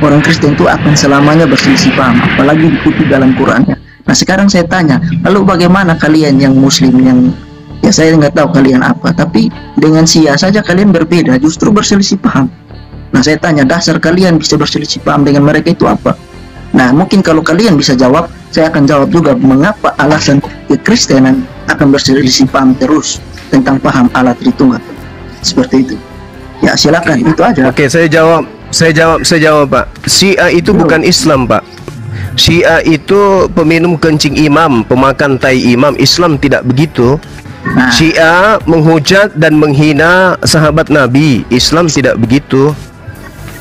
orang Kristen itu akan selamanya berselisih paham, apalagi dikutip dalam Qurannya. Nah sekarang saya tanya, lalu bagaimana kalian yang Muslim yang ya saya nggak tahu kalian apa, tapi dengan Syiah saja kalian berbeda, justru berselisih paham. Nah saya tanya, dasar kalian bisa berselisih paham dengan mereka itu apa? Nah mungkin kalau kalian bisa jawab, saya akan jawab juga mengapa alasan kekristenan akan berselisih paham terus tentang paham Allah Tritunggal. Seperti itu. Ya silakan, itu aja. Oke, saya jawab Pak. Syiah itu bukan Islam Pak. Syiah itu peminum kencing imam, pemakan tai imam. Islam tidak begitu. Nah, Syiah menghujat dan menghina sahabat Nabi. Islam tidak begitu.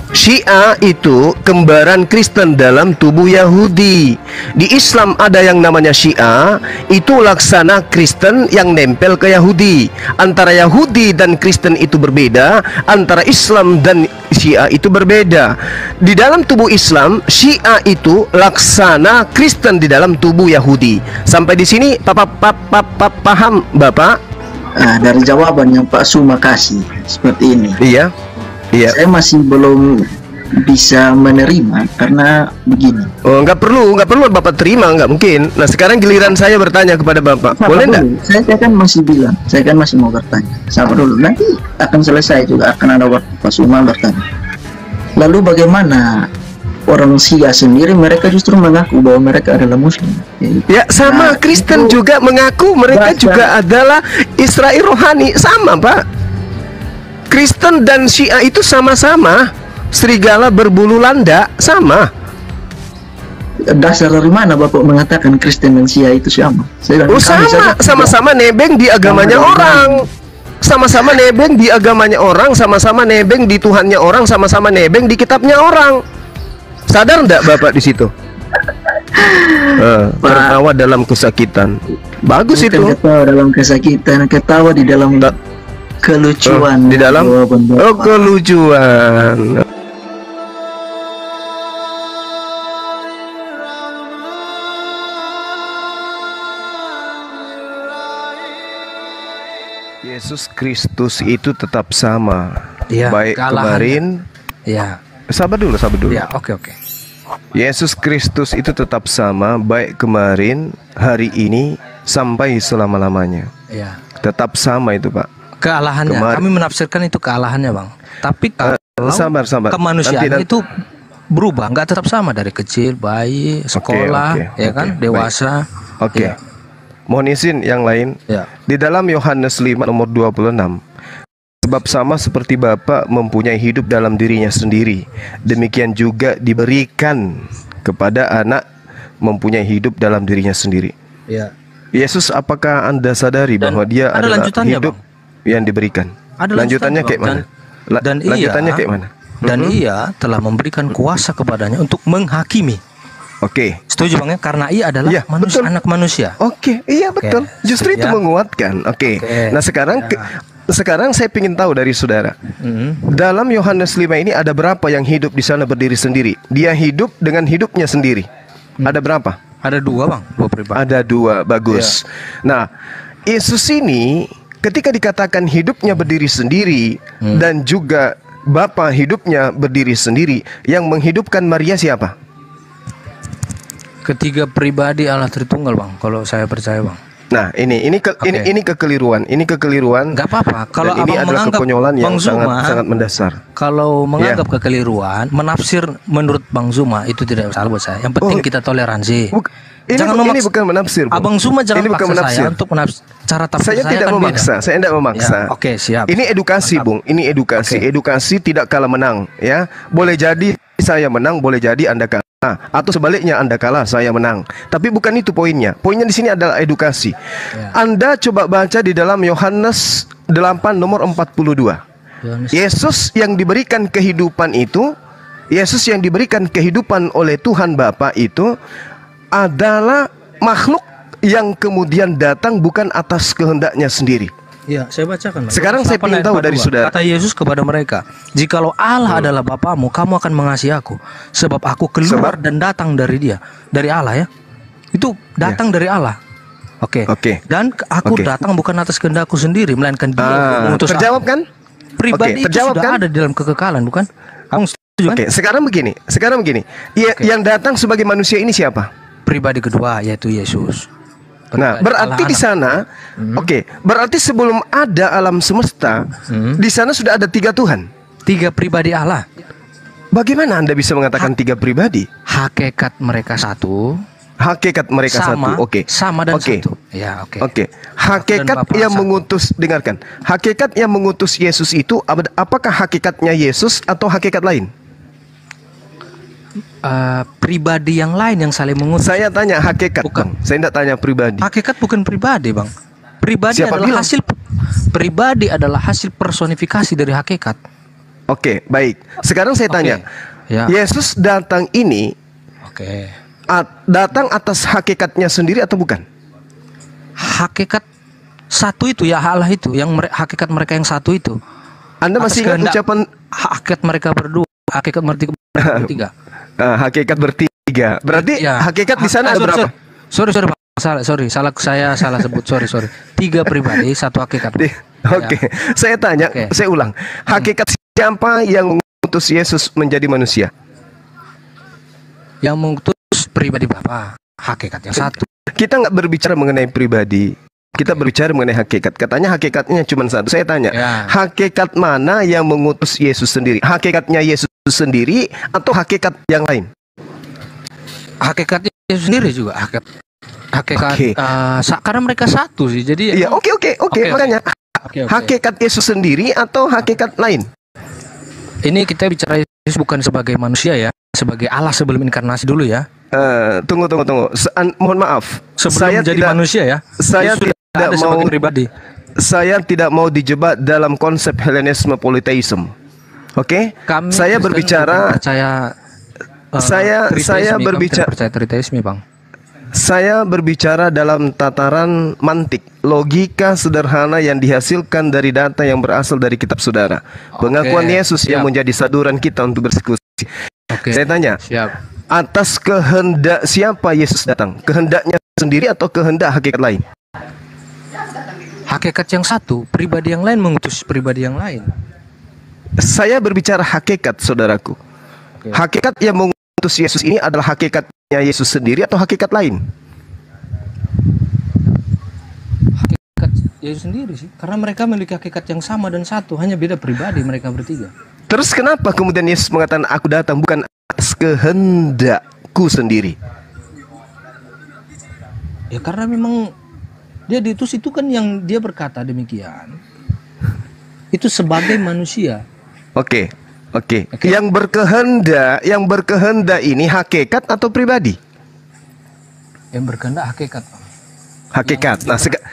Syiah itu kembaran Kristen dalam tubuh Yahudi. Di Islam ada yang namanya Syiah, itu laksana Kristen yang nempel ke Yahudi. Antara Yahudi dan Kristen itu berbeda, antara Islam dan Syiah itu berbeda. Di dalam tubuh Islam, Syiah itu laksana Kristen di dalam tubuh Yahudi. Sampai di sini paham Bapak? nah, dari jawaban yang Pak Suma kasih seperti ini. Iya. Iya. Saya masih belum bisa menerima karena begini. Oh, nggak perlu Bapak terima, nggak mungkin. Nah, sekarang giliran saya bertanya kepada Bapak. Boleh nggak? Saya kan masih bilang, saya kan masih mau bertanya. Sabar dulu, nanti akan selesai juga, akan ada waktu Pak Suma bertanya. Lalu bagaimana orang Syiah sendiri, mereka justru mengaku bahwa mereka adalah Muslim. Ya, sama Nah, Kristen itu juga mengaku mereka baca. juga adalah Israel rohani. Sama, Pak. Kristen dan Syiah itu sama-sama serigala berbulu landak, sama. Dasar dari mana Bapak mengatakan Kristen dan Syiah itu sama? Oh, sama-sama nebeng di agamanya orang. Sama-sama nebeng di agamanya orang, sama-sama nebeng di Tuhannya orang, sama-sama nebeng di kitabnya orang. Sadar enggak Bapak di situ? Tertawa dalam kesakitan. Bagus itu. Ketawa dalam kesakitan, ketawa di dalam kelucuan. Di dalam kelucuan. Yesus Kristus itu tetap sama. Ya, baik kemarin. Ya. Sabar dulu. Ya, oke. Yesus Kristus itu tetap sama, baik kemarin, hari ini, sampai selama-lamanya. Ya. Tetap sama itu, Pak. Kealahannya, kami menafsirkan itu kealahannya, Bang. Tapi kalau sabar. kemanusiaan itu berubah, nggak tetap sama dari kecil, bayi, sekolah, dewasa. Oke. Ya. Mohon izin yang lain. Ya. Di dalam Yohanes 5 nomor 26, sebab sama seperti Bapa mempunyai hidup dalam dirinya sendiri, demikian juga diberikan kepada anak mempunyai hidup dalam dirinya sendiri. Ya. Yesus, apakah Anda sadari bahwa dia adalah hidup, Bang, yang diberikan? Ada lanjutannya kayak mana? Lanjutannya kayak mana? Dan Ia telah memberikan kuasa kepadanya untuk menghakimi. Oke. Setuju Bang ya? Karena Ia adalah manusia, anak manusia. Oke, iya betul. Justru itu menguatkan. Oke. Nah sekarang saya ingin tahu dari saudara. Dalam Yohanes 5 ini ada berapa yang hidup di sana berdiri sendiri? Dia hidup dengan hidupnya sendiri. Ada berapa? Ada 2 Bang, 2 pribadi. Ada 2, bagus. Nah, Yesus ini ketika dikatakan hidupnya berdiri sendiri dan juga Bapa hidupnya berdiri sendiri, yang menghidupkan Maria siapa? Ketiga pribadi Allah Tritunggal Bang, kalau saya percaya Bang. Nah, ini kekeliruan. Ini kekeliruan. Gak apa-apa. Kalau ini adalah kekonyolan yang sangat mendasar. Kalau menganggap kekeliruan, menafsir menurut Bang Zuma itu tidak salah buat saya. Yang penting kita toleransi. Ini bukan menafsir, Abang Zuma jangan paksa saya untuk menafsir. Cara tafsir saya tidak kan memaksa. beda. Saya tidak memaksa. Ya, oke, siap. Ini edukasi, Bung. Ini edukasi. Edukasi tidak kalah menang, ya. Boleh jadi saya menang, boleh jadi Anda kalah. Atau sebaliknya Anda kalah, saya menang. Tapi bukan itu poinnya. Poinnya di sini adalah edukasi. Ya. Anda coba baca di dalam Yohanes 8 nomor 42. Yesus yang diberikan kehidupan itu, Yesus yang diberikan kehidupan oleh Tuhan Bapa itu adalah makhluk yang kemudian datang bukan atas kehendaknya sendiri. Ya, saya bacakan. Sekarang saya ingin tahu dari saudara. Kata Yesus kepada mereka, "Jikalau Allah adalah Bapamu, kamu akan mengasihi aku, sebab aku keluar dan datang dari Dia, dari Allah ya. Itu datang dari Allah. Oke. Dan aku datang bukan atas kehendakku sendiri, melainkan Dia mengutus aku." Terjawab kan? Pribadi itu sudah ada di dalam kekekalan, bukan? Oke, sekarang begini. Ya, Oke. yang datang sebagai manusia ini siapa? Pribadi kedua yaitu Yesus. Nah, Pribadi berarti Allah di anak. sana, oke, berarti sebelum ada alam semesta, di sana sudah ada 3 Tuhan. 3 pribadi Allah. Bagaimana Anda bisa mengatakan 3 pribadi? Hakikat mereka satu, Hakikat mereka sama, satu. Oke. sama dan Oke. satu. Ya, oke. Oke. Hakikat Bapa yang satu. mengutus, dengarkan. Hakikat yang mengutus Yesus itu apakah hakikatnya Yesus atau hakikat lain? Pribadi yang lain yang saling mengutus. Saya tanya hakikat, Bukan. Bang. Saya tidak tanya pribadi. Hakikat bukan pribadi, Bang. Pribadi Siapa adalah bilang? hasil personifikasi dari hakikat. Oke, baik. Sekarang saya tanya. Ya. Yesus datang ini Oke. datang atas hakikatnya sendiri atau bukan? Hakikat satu itu ya, Allah itu yang hakikat mereka yang satu itu. Anda Atas masih ingat kehendak ucapan hakikat mereka berdua, hakikat mereka bertiga. hakikat bertiga? Berarti Ya. hakikat di sana ada berapa? Sorry, Bang. Saya salah sebut. Sorry. 3 pribadi, 1 hakikat. Oke, saya tanya, Oke. saya ulang. Hakikat siapa yang mengutus Yesus menjadi manusia? Yang mengutus pribadi Bapa, hakikat yang satu. Kita nggak berbicara mengenai pribadi. Kita berbicara mengenai hakikat. Katanya hakikatnya cuma satu. Saya tanya, Ya. hakikat mana yang mengutus Yesus sendiri? Hakikatnya Yesus sendiri atau hakikat yang lain? Hakikatnya sendiri juga hakikat Oke. karena mereka satu sih. Jadi Iya, oke. Oke. Makanya Oke. hakikat Yesus sendiri atau hakikat lain? Ini kita bicara Yesus bukan sebagai manusia ya, sebagai Allah sebelum inkarnasi dulu ya. Tunggu. Mohon maaf. Sebelum menjadi manusia ya. Saya Yesus sudah tidak ada mau sebagai pribadi. Saya tidak mau dijebak dalam konsep Hellenisme polytheism. Oke? Kami Saya Kristen berbicara bukan percaya saya triteisme. Kami berbicara tidak percaya triteisme, Bang. saya berbicara dalam tataran mantik, logika sederhana yang dihasilkan dari data yang berasal dari kitab saudara. Pengakuan Yesus yang siap. menjadi saduran kita untuk berdiskusi. Oke. Saya tanya, Siap. atas kehendak siapa Yesus datang? Kehendaknya sendiri atau kehendak hakikat lain? Hakikat yang satu, pribadi yang lain mengutus pribadi yang lain. Saya berbicara hakikat, saudaraku. Oke. Hakikat yang mengutus Yesus ini adalah hakikatnya Yesus sendiri atau hakikat lain? Hakikat Yesus sendiri sih, karena mereka memiliki hakikat yang sama dan satu, hanya beda pribadi mereka bertiga. Terus kenapa kemudian Yesus mengatakan aku datang bukan atas kehendakku sendiri? Ya karena memang dia diutus itu kan yang dia berkata demikian. Itu sebagai manusia. Oke. Oke. Yang berkehendak ini hakikat atau pribadi? Yang berkehendak hakikat. Hakikat.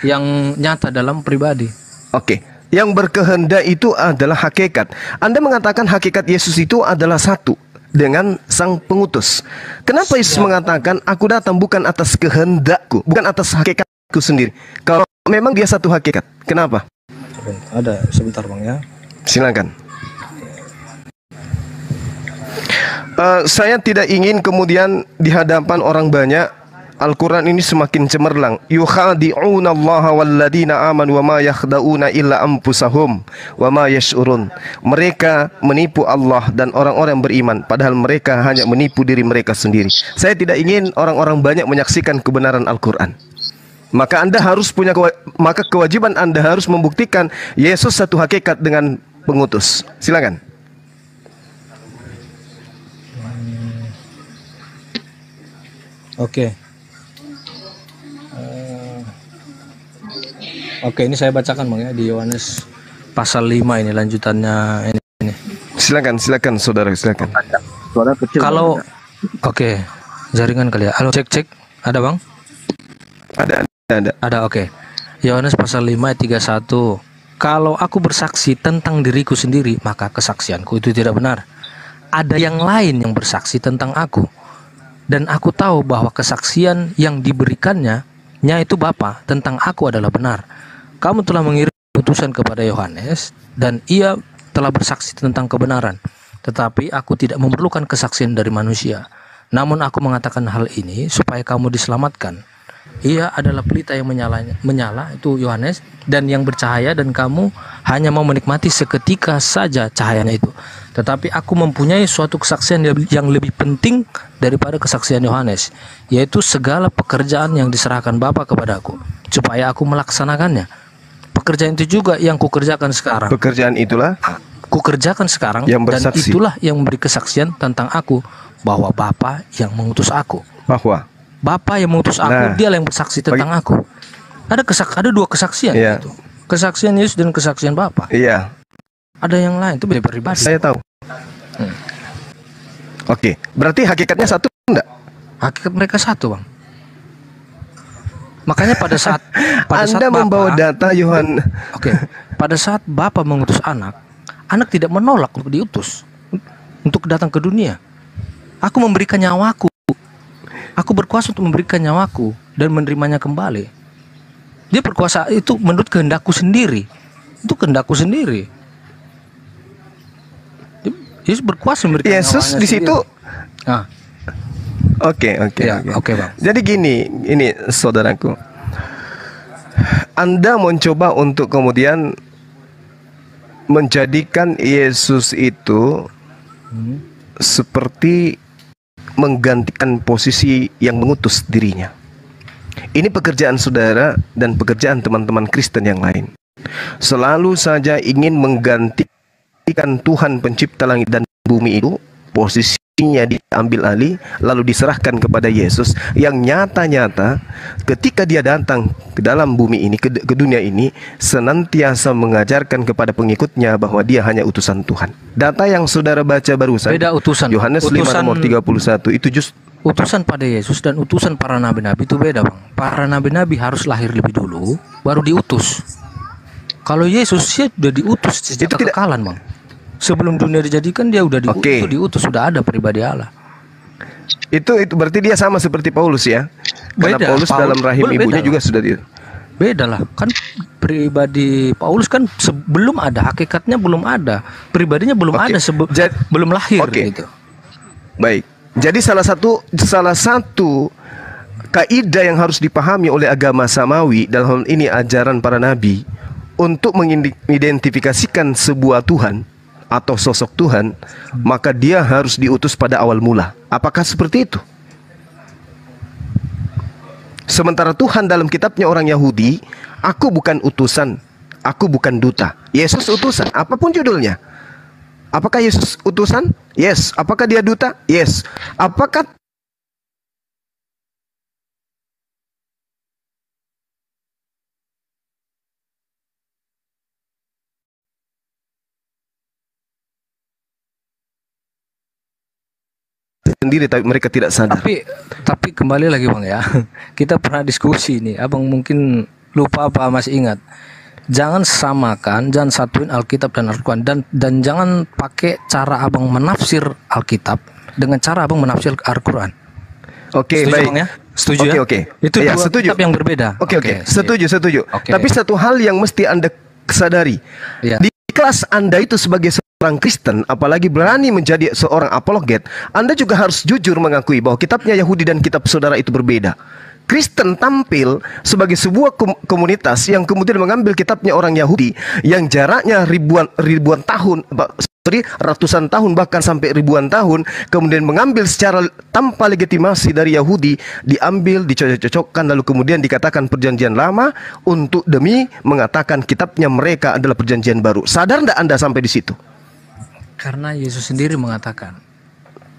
Yang nyata dalam pribadi. Oke. Yang berkehendak itu adalah hakikat. Anda mengatakan hakikat Yesus itu adalah satu dengan sang pengutus. Kenapa Yesus mengatakan aku datang bukan atas kehendakku, bukan atas hakikatku sendiri? Kalau memang dia satu hakikat, kenapa? Ada sebentar Bang ya. Silakan. Saya tidak ingin kemudian di hadapan orang banyak Al-Quran ini semakin cemerlang. Yukhadi'una Allah walladina amanu wa ma yakhda'una illa anfusahum wa ma yash'urun. Mereka menipu Allah dan orang-orang beriman, padahal mereka hanya menipu diri mereka sendiri. Saya tidak ingin orang-orang banyak menyaksikan kebenaran Al-Quran. Maka Anda harus maka kewajiban Anda harus membuktikan Yesus satu hakikat dengan pengutus. Silakan. Oke. Oke, ini saya bacakan Bang ya di Yohanes pasal 5 ini lanjutannya ini. Silakan saudara, silakan. Suara kecil. Kalau oke, jaringan kali ya. Halo cek. Ada Bang? Ada. Oke. Yohanes pasal 5 ayat 31. Kalau aku bersaksi tentang diriku sendiri, maka kesaksianku itu tidak benar. Ada yang lain yang bersaksi tentang aku. Dan aku tahu bahwa kesaksian yang diberikannya yaitu Bapa tentang aku adalah benar. Kamu telah mengirim utusan kepada Yohanes dan ia telah bersaksi tentang kebenaran. Tetapi aku tidak memerlukan kesaksian dari manusia. Namun aku mengatakan hal ini supaya kamu diselamatkan. Ia adalah pelita yang menyala itu Yohanes, dan yang bercahaya, dan kamu hanya mau menikmati seketika saja cahayanya itu. Tetapi aku mempunyai suatu kesaksian yang lebih penting daripada kesaksian Yohanes, yaitu segala pekerjaan yang diserahkan Bapa kepadaku, supaya aku melaksanakannya. Pekerjaan itu juga yang kukerjakan sekarang. Pekerjaan itulah kukerjakan sekarang, yang dan bersaksi. itulah yang memberi kesaksian tentang aku, bahwa Bapa yang mengutus aku. Bahwa Bapa yang mengutus aku, dialah yang bersaksi tentang aku. Ada dua kesaksian, itu. Kesaksian Yesus dan kesaksian Bapa. Iya. Ada yang lain, itu beda pribadi. Saya tahu. Oke, berarti hakikatnya satu enggak? Hakikat mereka satu, Bang. Makanya pada saat Anda membawa data Yohan. Oke, pada saat Bapa mengutus anak tidak menolak untuk diutus, untuk datang ke dunia. Aku memberikan nyawaku. Aku berkuasa untuk memberikan nyawaku dan menerimanya kembali. Dia berkuasa itu menurut kehendakku sendiri. Itu kehendakku sendiri. Yesus berkuasa memberikan Yesus di situ. Oke, Bang. Jadi gini, ini saudaraku. Anda mencoba untuk kemudian menjadikan Yesus itu seperti menggantikan posisi yang mengutus dirinya. Ini pekerjaan saudara dan pekerjaan teman-teman Kristen yang lain. Selalu saja ingin menggantikan Tuhan pencipta langit dan bumi itu, posisinya diambil alih lalu diserahkan kepada Yesus, yang nyata-nyata ketika dia datang ke dalam bumi ini, ke dunia ini, senantiasa mengajarkan kepada pengikutnya bahwa dia hanya utusan Tuhan. Data yang saudara baca barusan, beda utusan. Yohanes 5 nomor 31 itu just utusan pada Yesus dan utusan para nabi-nabi itu beda, Bang. Para nabi-nabi harus lahir lebih dulu baru diutus. Kalau Yesus dia sudah diutus sejak kekekalan, Bang. Sebelum dunia dijadikan dia udah diutus, sudah ada pribadi Allah. Itu berarti dia sama seperti Paulus ya. Karena Beda, Paulus dalam rahim ibunya juga sudah beda lah. Kan pribadi Paulus kan sebelum ada, hakikatnya belum ada. Pribadinya belum ada belum lahir gitu. Baik. Jadi salah satu kaidah yang harus dipahami oleh agama samawi dalam hal ini ajaran para nabi untuk mengidentifikasikan sebuah Tuhan atau sosok Tuhan, maka dia harus diutus pada awal mula. Apakah seperti itu? Sementara Tuhan dalam kitabnya orang Yahudi, aku bukan utusan, aku bukan duta. Yesus utusan, apapun judulnya. Apakah Yesus utusan? Yes. Apakah dia duta? Yes. Apakah sendiri tapi mereka tidak sadar? Tapi kembali lagi, Bang, ya. Kita pernah diskusi nih, Abang mungkin lupa apa masih ingat. Jangan samakan, jangan satuin Alkitab dan Al-Quran, dan jangan pakai cara Abang menafsir Alkitab dengan cara Abang menafsir Al-Quran. Oke, baik. Bang, ya? Setuju ya? Oke. Itu dua kitab yang berbeda. Oke. Setuju. Tapi satu hal yang mesti Anda sadari. Ya. Di kelas Anda itu sebagai seorang Kristen, apalagi berani menjadi seorang apologet, Anda juga harus jujur mengakui bahwa kitabnya Yahudi dan kitab saudara itu berbeda. Kristen tampil sebagai sebuah komunitas yang kemudian mengambil kitabnya orang Yahudi yang jaraknya ribuan tahun, ratusan tahun bahkan sampai ribuan tahun, kemudian mengambil secara tanpa legitimasi dari Yahudi, diambil, dicocok-cocokkan, lalu kemudian dikatakan perjanjian lama untuk demi mengatakan kitabnya mereka adalah perjanjian baru. Sadar tidak Anda sampai di situ? Karena Yesus sendiri mengatakan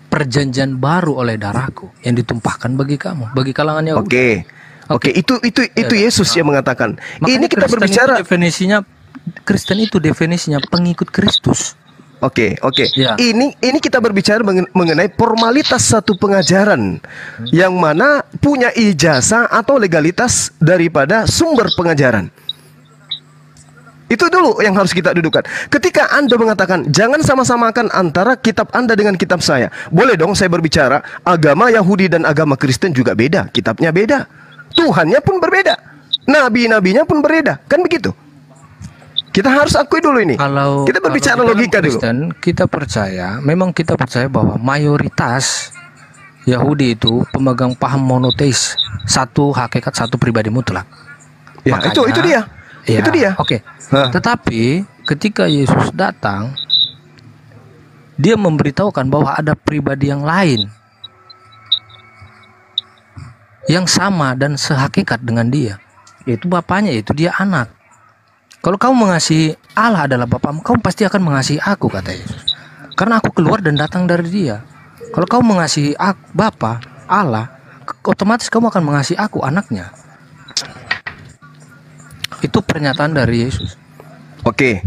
perjanjian baru oleh darahku yang ditumpahkan bagi kamu, bagi kalangan Yahudi. Oke. Itu Yesus yang mengatakan. Makanya ini kita Kristen berbicara Kristen itu definisinya pengikut Kristus. Oke. Ya. Ini kita berbicara mengenai formalitas satu pengajaran yang mana punya ijazah atau legalitas daripada sumber pengajaran. Itu dulu yang harus kita dudukkan. Ketika Anda mengatakan jangan sama-samakan antara kitab Anda dengan kitab saya, boleh dong saya berbicara agama Yahudi dan agama Kristen juga beda, kitabnya beda, Tuhannya pun berbeda, nabi-nabinya pun berbeda, kan begitu? Kita harus akui dulu ini. Kita berbicara logika Kristen, dulu. Kita percaya bahwa mayoritas Yahudi itu pemegang paham monoteis, satu hakikat, satu pribadi mutlak. Ya, Makanya, itu dia. Ya, Itu dia. Oke. Tetapi ketika Yesus datang, dia memberitahukan bahwa ada pribadi yang lain yang sama dan sehakikat dengan dia, yaitu Bapaknya, yaitu dia anak. Kalau kamu mengasihi Allah adalah Bapamu, kamu pasti akan mengasihi aku, kata Yesus. Karena aku keluar dan datang dari dia. Kalau kamu mengasihi aku, Bapa, Allah, otomatis kamu akan mengasihi aku, anaknya. Itu pernyataan dari Yesus. Oke.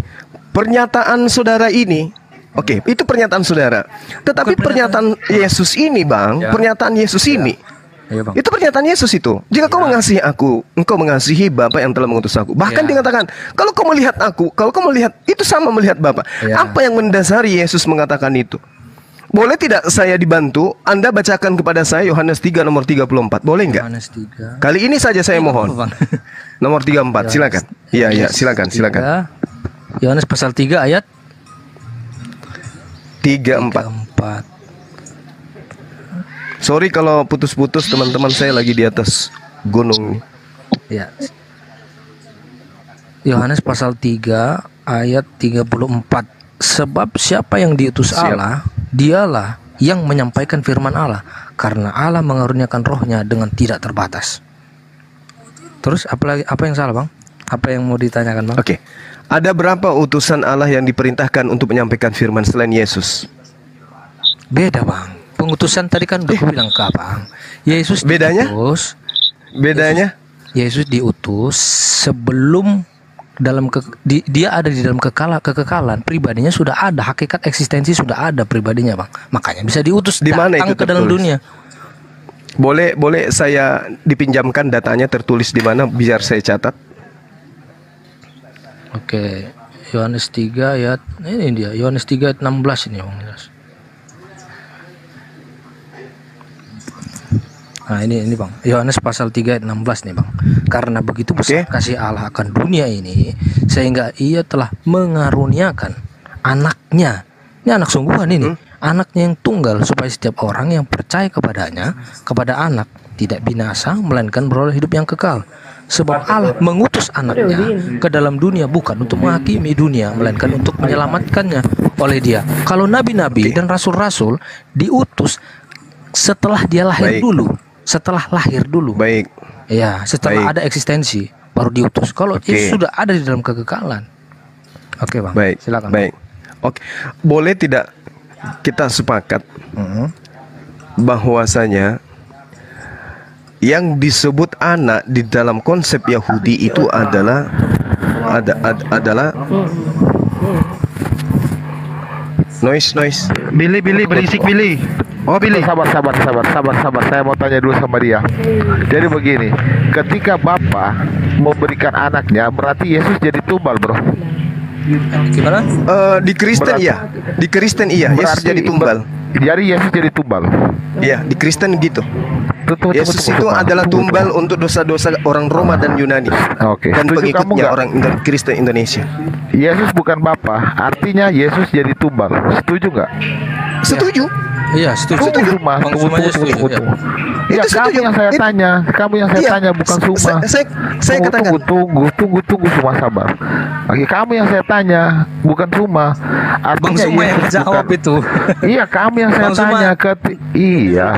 Pernyataan saudara ini, oke, itu pernyataan saudara. Tetapi pernyataan Yesus ini, Bang, pernyataan Yesus ini, Iya, Bang. itu pernyataan Yesus itu. Jika kau mengasihi aku, engkau mengasihi Bapa yang telah mengutus aku. Bahkan dikatakan, kalau kau melihat aku, kalau kau melihat, itu sama melihat Bapa. Apa yang mendasari Yesus mengatakan itu? Boleh tidak saya dibantu? Anda bacakan kepada saya Yohanes 3 nomor 34. Boleh enggak? Yohanes 3. Kali ini saja saya mohon. Nomor 34, silakan. Iya, silakan. Yohanes pasal 3 ayat 34. Sorry kalau putus-putus, teman-teman, saya lagi di atas gunung. Ya. Yohanes pasal 3 ayat 34. Sebab siapa yang diutus Allah, dialah yang menyampaikan firman Allah, karena Allah mengaruniakan rohnya dengan tidak terbatas. Terus apa yang salah, Bang? Apa yang mau ditanyakan, Bang? Oke. Ada berapa utusan Allah yang diperintahkan untuk menyampaikan firman selain Yesus? Beda, Bang. Pengutusan tadi kan udah aku bilang ke Abang. Yesus Bedanya? diutus. Bedanya? Yesus diutus sebelum dia ada di dalam kekekalan, pribadinya sudah ada, hakikat eksistensi sudah ada pribadinya, Bang. Makanya bisa diutus di mana itu ke dalam dunia. Boleh saya dipinjamkan datanya tertulis di mana biar saya catat? Oke. Yohanes 3 ayat ini dia, Yohanes 3 ayat 16 ini, Bang. Nah ini Bang, Yohanes pasal 3 ayat 16 nih, Bang. Karena begitu besar kasih Allah akan dunia ini, sehingga ia telah mengaruniakan anaknya. Ini anak sungguhan ini, anaknya yang tunggal, supaya setiap orang yang percaya kepadanya, kepada anak, tidak binasa, melainkan beroleh hidup yang kekal. Sebab Allah mengutus anaknya ke dalam dunia bukan untuk menghakimi dunia, melainkan untuk menyelamatkannya oleh dia. Kalau nabi-nabi dan rasul-rasul diutus setelah dia lahir dulu. Setelah lahir dulu. Baik. Ya, setelah ada eksistensi baru diutus. Kalau itu sudah ada di dalam kekekalan. Oke, Bang. Baik. Silakan. Baik. Oke. Boleh tidak kita sepakat bahwasanya yang disebut anak di dalam konsep Yahudi itu adalah noise. Billy berisik Billy. Oh Billy. Sabar. Saya mau tanya dulu sama dia. Jadi begini, ketika Bapa memberikan anaknya, berarti Yesus jadi tumbal, bro. Gimana? Di Kristen di Kristen Yesus jadi tumbal. Jadi Yesus jadi tumbal. Iya, di Kristen gitu. Yesus itu adalah tumbal untuk dosa-dosa orang Roma dan Yunani. Oke. Dan pengikutnya orang Kristen Indonesia. Yesus bukan Bapa, artinya Yesus jadi tumbal. Setuju nggak? Setuju. Iya, setuju. Suma. Itu Ya, setuju. kamu yang saya tanya, bukan Suma. Saya katakan. Tunggu Suma, sabar. Oke, kamu yang saya tanya, bukan Suma. Bang Suma yang jawab itu. Iya, kamu yang saya tanya.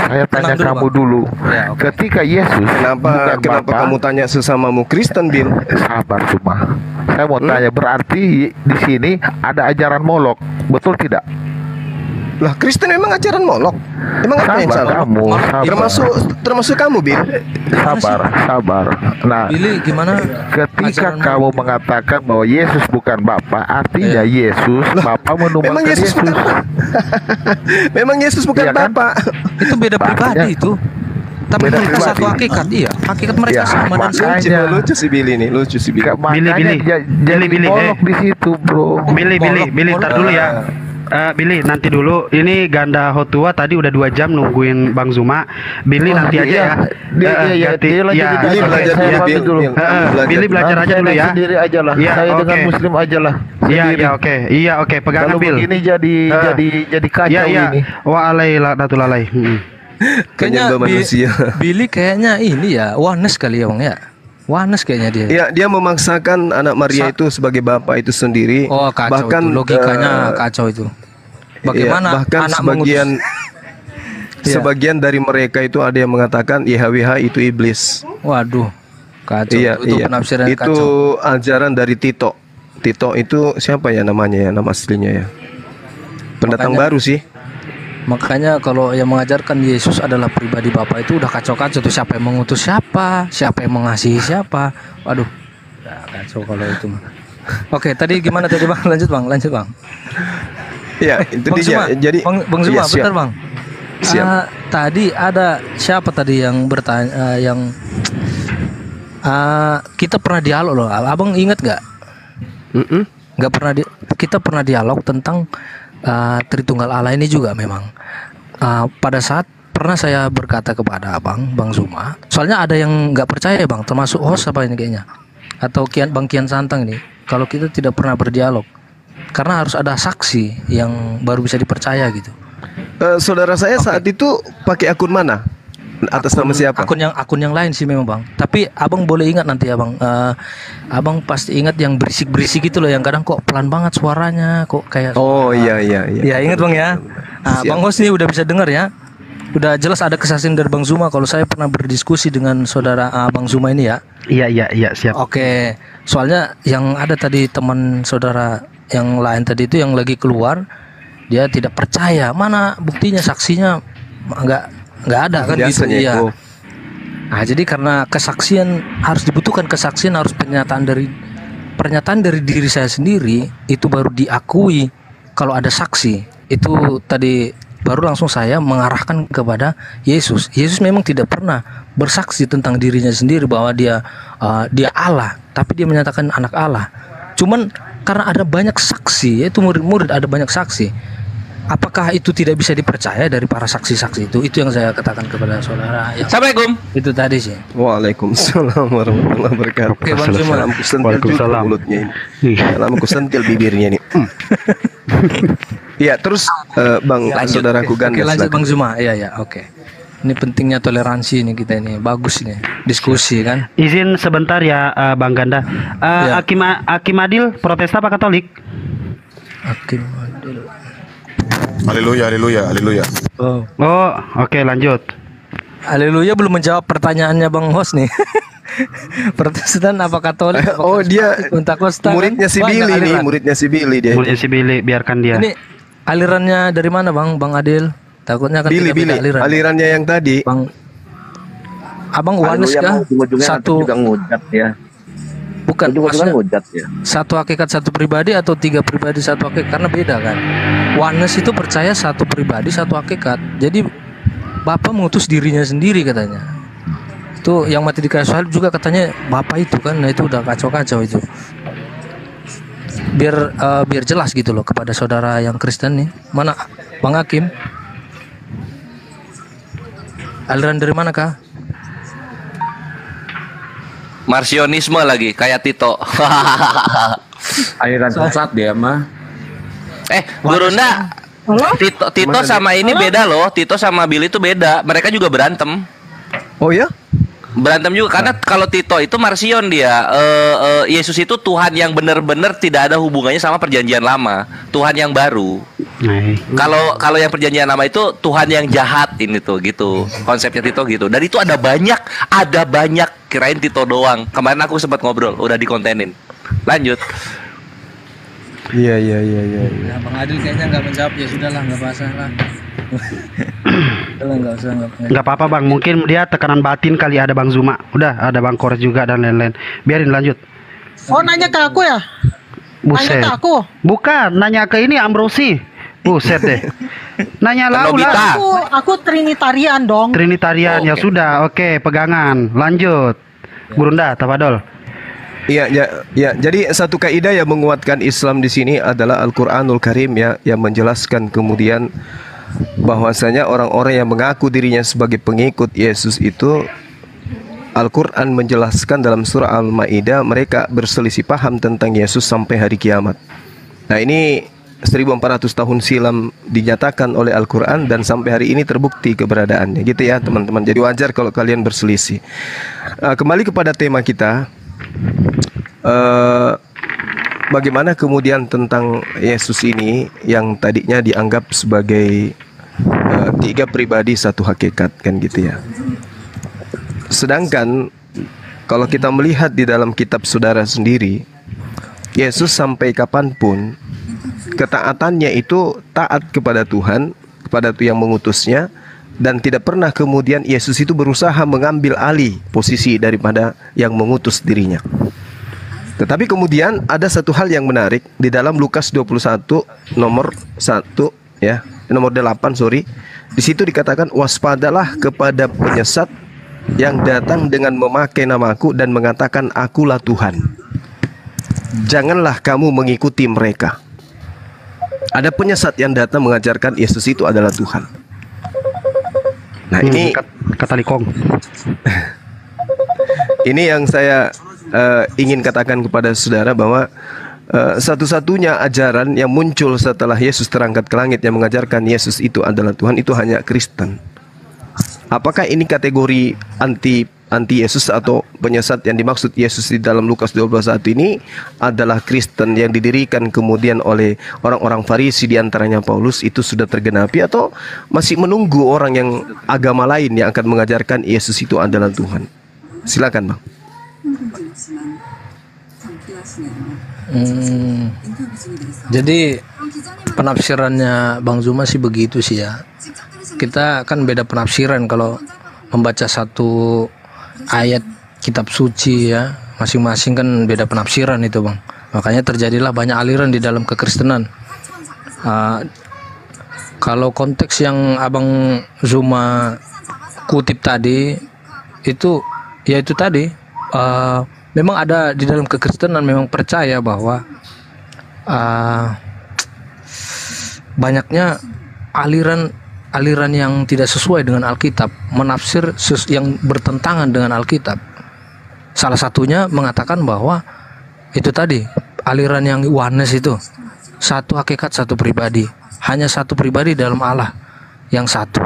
Saya tanya kamu dulu. Ya, okay. Ketika Yesus, Kenapa kamu tanya sesamamu Kristen, Bin? Sabar, Suma. Saya mau tanya, berarti di sini ada ajaran Molok, betul tidak? Lah, Kristen memang ajaran Molok. Emang apa yang salah? Kamu, termasuk kamu, Bin. Sabar. Nah, Billy, gimana? Ketika kamu mengatakan bahwa Yesus bukan Bapa, artinya Yesus, Bapa menumbangkan Yesus. Memang Yesus bukan Bapa. Itu beda pribadi itu. Tapi Beda mereka pribadi. satu hakikat, hakikat mereka sama dan makanya. Lucu si Billy nih, Billy. Jadi Molok di situ, bro. Billy, tar dulu ya. Billy, nanti dulu. Ini ganda Hotua tadi udah 2 jam nungguin Bang Zuma. Billy nanti aja ya. Billy belajar aja dulu ya. Sendiri aja lah. Saya dengan Muslim aja lah. Iya, oke. Pegangan Kalau Bill. begini jadi kacau ini. Waalaikumsalam. Kayaknya Penyembah manusia. Billy kayaknya ini ya, oneness kali ya Bang ya. Oneness kayaknya dia. Ya, dia memaksakan anak Maria itu sebagai bapak itu sendiri. Oh, kacau bahkan itu. Logikanya kacau itu. Bagaimana bahkan anak sebagian Iya. sebagian dari mereka itu ada yang mengatakan YHWH itu iblis. Waduh. Kacau. Iya, Itu iya. penafsiran Itu kacau. ajaran dari Tito. Tito itu siapa ya namanya ya, nama aslinya ya? Pendatang Makanya- baru sih. Makanya kalau yang mengajarkan Yesus adalah pribadi Bapa itu udah kacau-kacau tuh, siapa yang mengutus siapa yang mengasihi siapa. Waduh. Udah kacau kalau itu mah. Oke, tadi gimana tadi Bang? Lanjut Bang. Ya, itu Bang dia. Zuma, Jadi Bang Zuma, iya, siap. bentar Bang. Siap. Tadi ada siapa tadi yang bertanya yang kita pernah dialog loh. Abang ingat nggak? Mm-mm. Nggak pernah kita pernah dialog tentang Tritunggal Allah ini juga memang. Pada saat pernah saya berkata kepada Bang Zuma, soalnya ada yang nggak percaya Bang, termasuk host apa ini kayaknya, atau Bang Kian Santang ini, kalau kita tidak pernah berdialog, karena harus ada saksi yang baru bisa dipercaya gitu. Saudara saya saat itu pakai akun mana? Atas nama siapa? Akun yang lain sih memang Bang. Tapi Abang boleh ingat nanti Abang. Abang pasti ingat yang berisik-berisik itu loh, yang kadang kok pelan banget suaranya, kok kayak. Oh iya. Ya ingat Bang ya. Siap. Bang Hos nih udah bisa dengar ya. Udah jelas ada kesaksian dari Bang Zuma kalau saya pernah berdiskusi dengan saudara Bang Zuma ini ya. Iya, siap. Oke. Soalnya yang ada tadi teman saudara yang lain tadi itu yang lagi keluar, dia tidak percaya. Mana buktinya, saksinya nggak ada kan gitu. Biasanya Iya. itu. Nah, jadi karena kesaksian harus dibutuhkan kesaksian, harus pernyataan dari diri saya sendiri itu baru diakui kalau ada saksi. Itu tadi baru langsung saya mengarahkan kepada Yesus. Yesus memang tidak pernah bersaksi tentang dirinya sendiri bahwa dia Allah, tapi dia menyatakan anak Allah. Cuman karena ada banyak saksi, yaitu murid-murid ada banyak saksi. Apakah itu tidak bisa dipercaya dari para saksi-saksi itu? Itu yang saya katakan kepada saudara. Assalamualaikum. Itu tadi sih. Waalaikumsalam warahmatullahi wabarakatuh. Oke, Bang Zuma. Salam kusentil juga Waalaikumsalam. mulutnya ini. Salam kusentil bibirnya nih. Ya, terus Bang, saudaraku Oke, Ganda, lanjut silakan. Bang Zuma. Iya, oke. Ini pentingnya toleransi ini kita ini. Bagus nih diskusi kan. Izin sebentar ya Bang Ganda. Ya. Hakim Adil Protestan apa Katolik? Hakim Adil. Haleluya. Oh. Oh, oke lanjut. Haleluya belum menjawab pertanyaannya Bang Hos nih. Protestan apa Katolik? Apa Oh, dia Pentakosta, kan? muridnya si Banyak Billy nih, aliran. muridnya si Billy dia. Muridnya si Billy, biarkan dia. Ini alirannya dari mana Bang Adil? Takutnya kan Billy, beda aliran. alirannya yang tadi. Bang Abang Wanes Haleluya, kah? ujung-ujungnya nanti Satu juga ngujat ya. bukan Ujung-ujungnya maksudnya ngujat ya. satu hakikat satu pribadi atau tiga pribadi satu hakikat, karena beda kan. Oneness itu percaya satu pribadi satu hakikat. Jadi Bapa mengutus dirinya sendiri katanya. Itu yang mati di kayu salib juga katanya Bapa itu kan. Nah itu udah kacau-kacau itu. Biar jelas gitu loh kepada saudara yang Kristen nih. Mana Bang Hakim? Aliran dari mana kah? Marsionisme lagi kayak Tito. Aliran sesat dia mah. Gurunda. Tito sama ini beda loh. Tito sama Billy itu beda. Mereka juga berantem. Oh ya? Berantem juga karena kalau Tito itu Marsion dia. Yesus itu Tuhan yang benar-benar tidak ada hubungannya sama perjanjian lama. Tuhan yang baru. Kalau yang perjanjian lama itu Tuhan yang jahat ini tuh gitu. Konsepnya Tito gitu. Dan itu ada banyak kirain Tito doang. Kemarin aku sempat ngobrol, udah dikontenin. Lanjut. Iya. Ya, Bang Adil kayaknya nggak menjawab, ya sudahlah, nggak masalah. Nggak usah. Nggak apa-apa Bang, mungkin dia tekanan batin kali, ada Bang Zuma. Udah, ada Bang Kores juga dan lain-lain. Biarin lanjut. Oh, nanya ke aku ya? Nanya Buset. ke aku? Bukan, nanya ke ini Ambrosi. Buset deh. Nanya lau Nobita. lah. Aku Trinitarian dong. Trinitarian, ya Oke. sudah. Oke, pegangan. Lanjut. Burunda, Tafadol. Iya. Jadi satu kaidah yang menguatkan Islam di sini adalah Al-Qur'anul Karim ya, yang menjelaskan kemudian bahwasanya orang-orang yang mengaku dirinya sebagai pengikut Yesus itu, Al-Quran menjelaskan dalam surah Al-Ma'idah mereka berselisih paham tentang Yesus sampai hari kiamat. Nah ini 1400 tahun silam dinyatakan oleh Al-Quran dan sampai hari ini terbukti keberadaannya, gitu ya teman-teman. Jadi wajar kalau kalian berselisih. Kembali kepada tema kita, bagaimana kemudian tentang Yesus ini yang tadinya dianggap sebagai tiga pribadi satu hakikat, kan gitu ya. Sedangkan kalau kita melihat di dalam kitab saudara sendiri, Yesus sampai kapanpun ketaatannya itu taat kepada Tuhan, kepada yang mengutusnya, dan tidak pernah kemudian Yesus itu berusaha mengambil alih posisi daripada yang mengutus dirinya. Tetapi kemudian ada satu hal yang menarik di dalam Lukas 21 nomor 1 ya, nomor 8 sorry. Di situ dikatakan, waspadalah kepada penyesat yang datang dengan memakai namaku dan mengatakan akulah Tuhan. Janganlah kamu mengikuti mereka. Ada penyesat yang datang mengajarkan Yesus itu adalah Tuhan. Nah ini kata Likong. Ini yang saya ingin katakan kepada saudara bahwa satu-satunya ajaran yang muncul setelah Yesus terangkat ke langit yang mengajarkan Yesus itu adalah Tuhan itu hanya Kristen. Apakah ini kategori anti Yesus atau penyesat yang dimaksud Yesus di dalam Lukas 12:1 ini adalah Kristen yang didirikan kemudian oleh orang-orang Farisi, di antaranya Paulus, itu sudah tergenapi atau masih menunggu orang yang agama lain yang akan mengajarkan Yesus itu adalah Tuhan? Silakan, Bang. Jadi penafsirannya Bang Zuma sih begitu sih ya. Kita kan beda penafsiran kalau membaca satu ayat kitab suci ya, masing-masing kan beda penafsiran itu Bang. Makanya terjadilah banyak aliran di dalam kekristenan. Kalau konteks yang Abang Zuma kutip tadi itu ya itu tadi, memang ada di dalam kekristenan memang percaya bahwa banyaknya aliran yang tidak sesuai dengan Alkitab, menafsir yang bertentangan dengan Alkitab. Salah satunya mengatakan bahwa itu tadi, aliran yang oneness itu satu hakikat satu pribadi, hanya satu pribadi dalam Allah yang satu.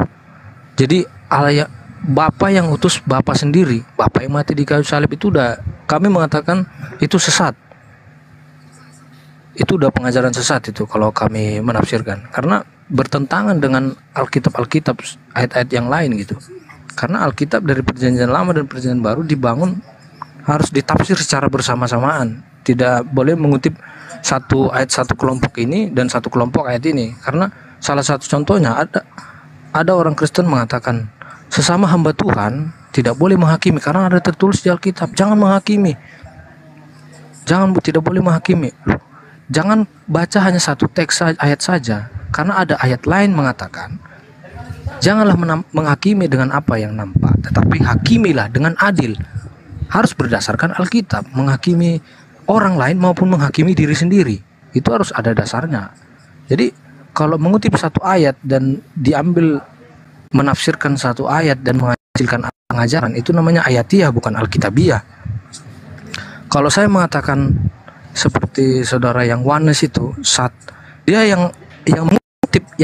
Jadi Allah Bapa yang utus Bapa sendiri, Bapa yang mati di kayu salib itu udah kami mengatakan itu sesat. Itu udah pengajaran sesat itu kalau kami menafsirkan, karena bertentangan dengan Alkitab ayat-ayat yang lain gitu. Karena Alkitab dari perjanjian lama dan perjanjian baru dibangun harus ditafsir secara bersama-samaan. Tidak boleh mengutip satu ayat satu kelompok ini dan satu kelompok ayat ini. Karena salah satu contohnya ada orang Kristen mengatakan sesama hamba Tuhan tidak boleh menghakimi karena ada tertulis di Alkitab, jangan menghakimi. Tidak boleh menghakimi. Jangan baca hanya satu teks ayat saja, karena ada ayat lain mengatakan janganlah menghakimi dengan apa yang nampak, tetapi hakimilah dengan adil. Harus berdasarkan Alkitab, menghakimi orang lain maupun menghakimi diri sendiri. Itu harus ada dasarnya. Jadi kalau mengutip satu ayat dan diambil menafsirkan satu ayat dan menghasilkan pengajaran, itu namanya ayatiyah bukan alkitabiah. Kalau saya mengatakan seperti saudara yang oneness itu, dia yang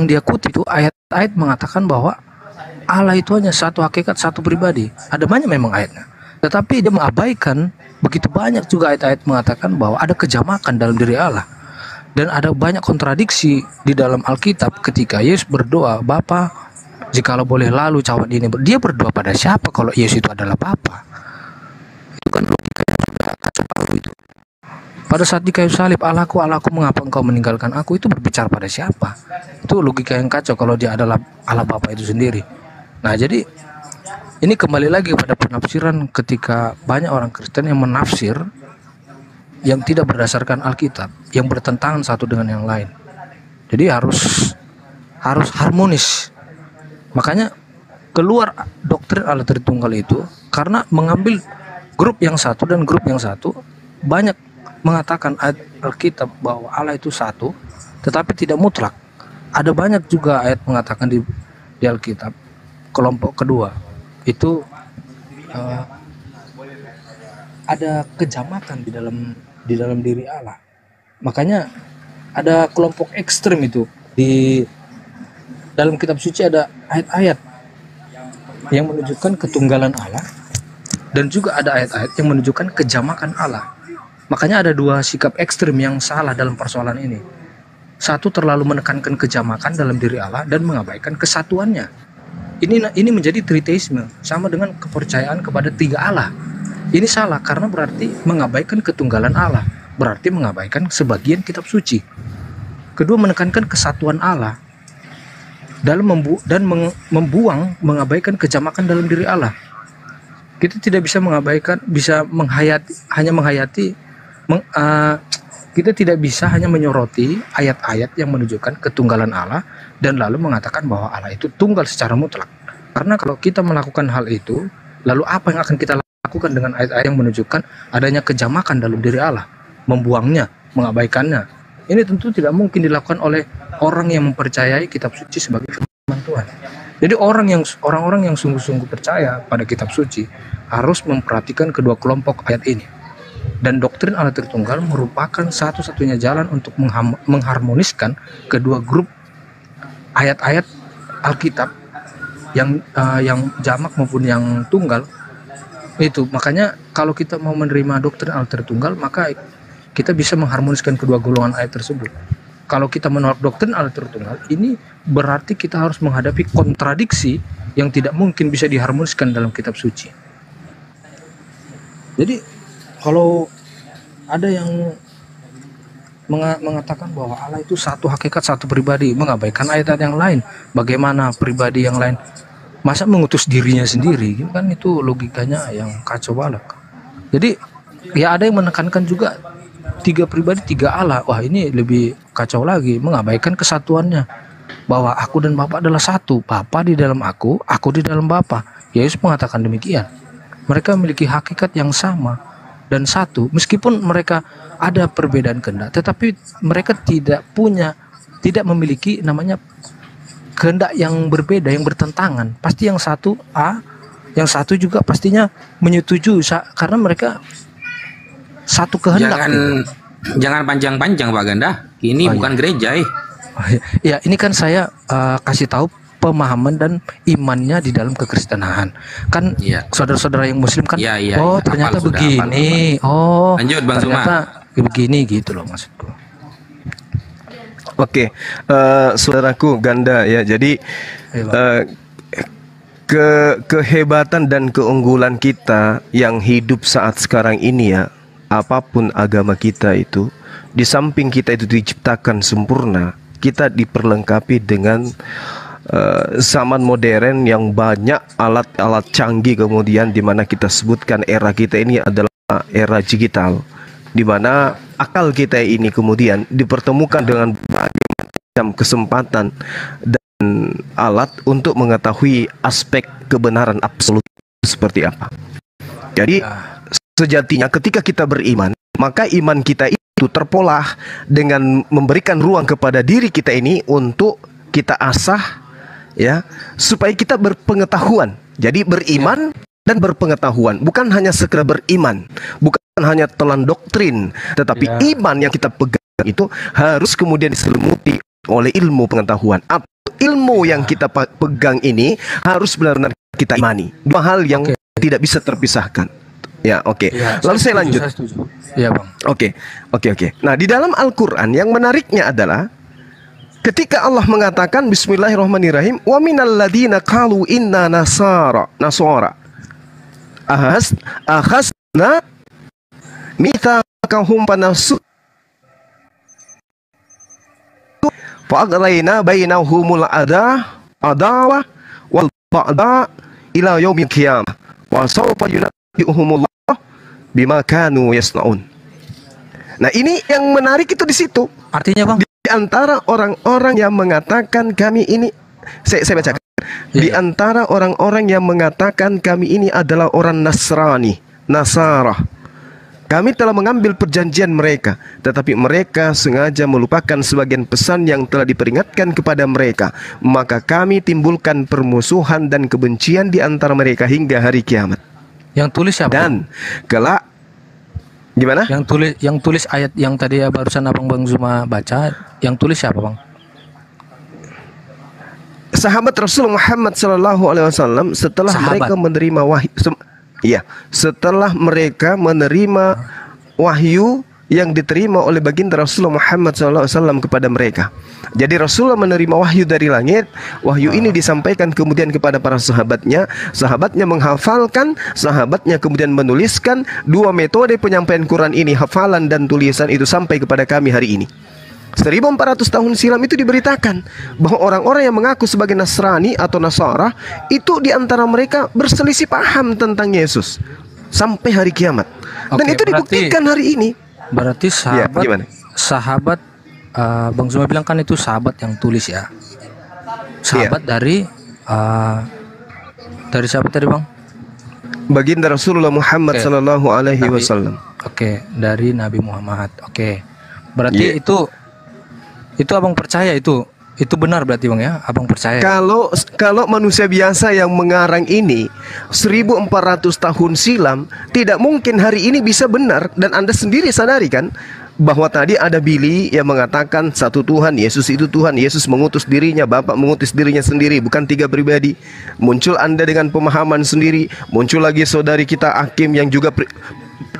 dia kutip itu ayat-ayat mengatakan bahwa Allah itu hanya satu hakikat satu pribadi. Ada banyak memang ayatnya, tetapi dia mengabaikan begitu banyak juga ayat-ayat mengatakan bahwa ada kejamakan dalam diri Allah. Dan ada banyak kontradiksi di dalam Alkitab ketika Yesus berdoa, Bapa, jikalau boleh lalu cawan ini. Dia berdoa pada siapa kalau Yesus itu adalah Bapa? Itu kan logika yang sudah kacau balau itu. Pada saat di kayu salib, Allahku, Allahku, mengapa engkau meninggalkan aku? Itu berbicara pada siapa? Itu logika yang kacau kalau dia adalah Allah Bapa itu sendiri. Nah, jadi ini kembali lagi pada penafsiran ketika banyak orang Kristen yang menafsir yang tidak berdasarkan Alkitab, yang bertentangan satu dengan yang lain. Jadi harus harmonis. Makanya keluar doktrin Allah Tritunggal itu karena mengambil grup yang satu dan grup yang satu banyak mengatakan ayat Alkitab bahwa Allah itu satu, tetapi tidak mutlak. Ada banyak juga ayat mengatakan di Alkitab kelompok kedua itu ada kejamakan di dalam diri Allah. Makanya ada kelompok ekstrem itu. Di dalam kitab suci ada ayat-ayat yang menunjukkan ketunggalan Allah, dan juga ada ayat-ayat yang menunjukkan kejamakan Allah. Makanya ada dua sikap ekstrem yang salah dalam persoalan ini. Satu, terlalu menekankan kejamakan dalam diri Allah dan mengabaikan kesatuannya. Ini menjadi triteisme, sama dengan kepercayaan kepada tiga Allah. Ini salah karena berarti mengabaikan ketunggalan Allah, berarti mengabaikan sebagian kitab suci. Kedua, menekankan kesatuan Allah dalam membuang, mengabaikan kejamakan dalam diri Allah. Kita tidak bisa kita tidak bisa hanya menyoroti ayat-ayat yang menunjukkan ketunggalan Allah dan lalu mengatakan bahwa Allah itu tunggal secara mutlak. Karena kalau kita melakukan hal itu, lalu apa yang akan kita lakukan dengan ayat-ayat yang menunjukkan adanya kejamakan dalam diri Allah, membuangnya, mengabaikannya? Ini tentu tidak mungkin dilakukan oleh orang yang mempercayai kitab suci sebagai firman Tuhan. Jadi orang-orang yang sungguh-sungguh percaya pada kitab suci harus memperhatikan kedua kelompok ayat ini. Dan doktrin Allah Tritunggal merupakan satu-satunya jalan untuk mengharmoniskan kedua grup ayat-ayat Alkitab yang jamak maupun yang tunggal. Itu makanya kalau kita mau menerima doktrin Allah Tritunggal, maka kita bisa mengharmoniskan kedua golongan ayat tersebut. Kalau kita menolak doktrin Allah Tritunggal, ini berarti kita harus menghadapi kontradiksi yang tidak mungkin bisa diharmoniskan dalam kitab suci. Jadi kalau ada yang mengatakan bahwa Allah itu satu hakikat, satu pribadi, mengabaikan ayat-ayat yang lain, bagaimana pribadi yang lain masa mengutus dirinya sendiri, kan itu logikanya yang kacau balak. Jadi ya ada yang menekankan juga tiga pribadi, tiga Allah. Wah, ini lebih kacau lagi, mengabaikan kesatuannya, bahwa aku dan Bapa adalah satu, Bapa di dalam aku di dalam Bapa. Yesus mengatakan demikian. Mereka memiliki hakikat yang sama dan satu, meskipun mereka ada perbedaan kehendak, tetapi mereka tidak memiliki namanya kehendak yang berbeda, yang bertentangan. Pasti yang satu A, yang satu juga pastinya menyetujui, karena mereka satu kehendak. Jangan panjang-panjang Pak Ganda, ini bukan gereja ya, ini kan saya kasih tahu pemahaman dan imannya di dalam kekristenan. Kan saudara-saudara yang muslim kan, ternyata begini. Lanjut Bang ternyata begini gitu loh maksudku. Oke, saudaraku Ganda ya. Jadi kehebatan dan keunggulan kita yang hidup saat sekarang ini ya, apapun agama kita itu, di samping kita itu diciptakan sempurna, kita diperlengkapi dengan zaman modern yang banyak alat-alat canggih, kemudian di mana kita sebutkan era kita ini adalah era digital, di mana akal kita ini kemudian dipertemukan dengan berbagai macam kesempatan dan alat untuk mengetahui aspek kebenaran absolut seperti apa. Jadi sejatinya ketika kita beriman, maka iman kita itu terpolah dengan memberikan ruang kepada diri kita ini untuk kita asah ya, supaya kita berpengetahuan. Jadi beriman dan berpengetahuan, bukan hanya sekedar beriman, bukan hanya telan doktrin, tetapi iman yang kita pegang itu harus kemudian diselimuti oleh ilmu pengetahuan. Atau ilmu yang kita pegang ini harus benar-benar kita imani. Dua hal yang tidak bisa terpisahkan. Ya, lalu saya lanjut. Ya, Bang. Oke. Nah, di dalam Al-Qur'an yang menariknya adalah ketika Allah mengatakan bismillahirrahmanirrahim, wa minal ladina qalu inna nasara akhasna mitsaqahum fanasu fa'aghrayna bainahumul adawa wal ba'da ila yaumil qiyamah wa sawfa yunabbi'uhumullah bima kanu yasnaun. Nah, ini yang menarik itu di situ. Artinya, Bang, di antara orang-orang yang mengatakan kami ini, saya bacakan. Di antara orang-orang yang mengatakan kami ini adalah orang Nasara, kami telah mengambil perjanjian mereka, tetapi mereka sengaja melupakan sebagian pesan yang telah diperingatkan kepada mereka. Maka kami timbulkan permusuhan dan kebencian di antara mereka hingga hari kiamat. Yang tulis siapa? Dan kelak Gimana? Yang tulis ayat yang tadi ya barusan Abang Bang Zuma baca, yang tulis siapa, Bang? Sahabat Rasul Muhammad sallallahu alaihi wasallam setelah mereka menerima wahyu. Setelah mereka menerima wahyu yang diterima oleh baginda Rasulullah Muhammad SAW kepada mereka. Jadi Rasulullah menerima wahyu dari langit. Wahyu ini disampaikan kemudian kepada para sahabatnya. Sahabatnya menghafalkan, sahabatnya kemudian menuliskan. Dua metode penyampaian Quran ini, hafalan dan tulisan, itu sampai kepada kami hari ini. 1400 tahun silam itu diberitakan bahwa orang-orang yang mengaku sebagai Nasrani atau Nasara itu diantara mereka berselisih paham tentang Yesus sampai hari kiamat. Dan itu dibuktikan hari ini. Berarti sahabat Bang Zuma bilang kan itu sahabat yang tulis ya. Sahabat dari siapa tadi, Bang? Baginda Rasulullah Muhammad sallallahu alaihi wasallam. Dari Nabi Muhammad. Berarti itu Abang percaya itu benar berarti, Bang, ya? Abang percaya. Kalau manusia biasa yang mengarang ini 1400 tahun silam, tidak mungkin hari ini bisa benar. Dan Anda sendiri sadari kan bahwa tadi ada Billy yang mengatakan satu Tuhan, Yesus itu Tuhan, Yesus mengutus dirinya, Bapa mengutus dirinya sendiri, bukan tiga pribadi. Muncul Anda dengan pemahaman sendiri, muncul lagi saudari kita Hakim yang juga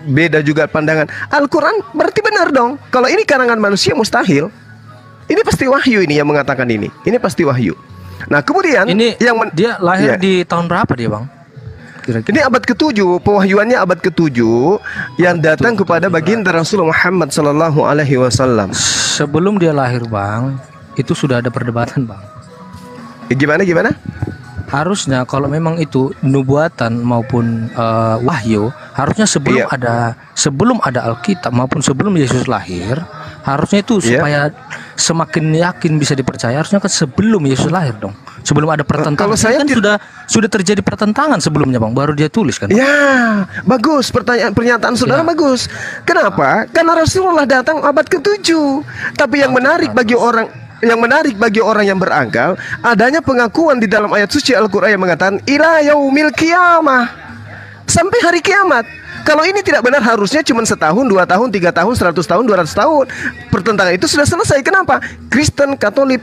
beda juga pandangan. Al-Quran berarti benar dong. Kalau ini karangan manusia mustahil. Ini pasti wahyu ini yang mengatakan ini. Ini pasti wahyu. Nah, kemudian ini dia lahir di tahun berapa dia, Bang? Kira-kira. Ini abad ke-7, pewahyuannya abad ke-7 yang datang kepada baginda Rasulullah Muhammad sallallahu alaihi wasallam. Sebelum dia lahir, Bang, itu sudah ada perdebatan, Bang. Gimana? Harusnya kalau memang itu nubuatan maupun wahyu, harusnya sebelum ada Alkitab maupun sebelum Yesus lahir, harusnya itu supaya semakin yakin bisa dipercaya, harusnya kan sebelum Yesus lahir dong. Sebelum ada pertentangan. Kalau saya kan sudah terjadi pertentangan sebelumnya, Bang, baru dia tulis kan. Ya, bagus pernyataan saudara bagus. Kenapa? Karena Rasulullah datang abad ke-7. Tapi yang menarik bagi orang yang berakal, adanya pengakuan di dalam ayat suci Al-Quran yang mengatakan ila yaumil qiyamah, sampai hari kiamat. Kalau ini tidak benar, harusnya cuma setahun, 2 tahun, 3 tahun, 100 tahun, 200 tahun. Pertentangan itu sudah selesai. Kenapa? Kristen, Katolik,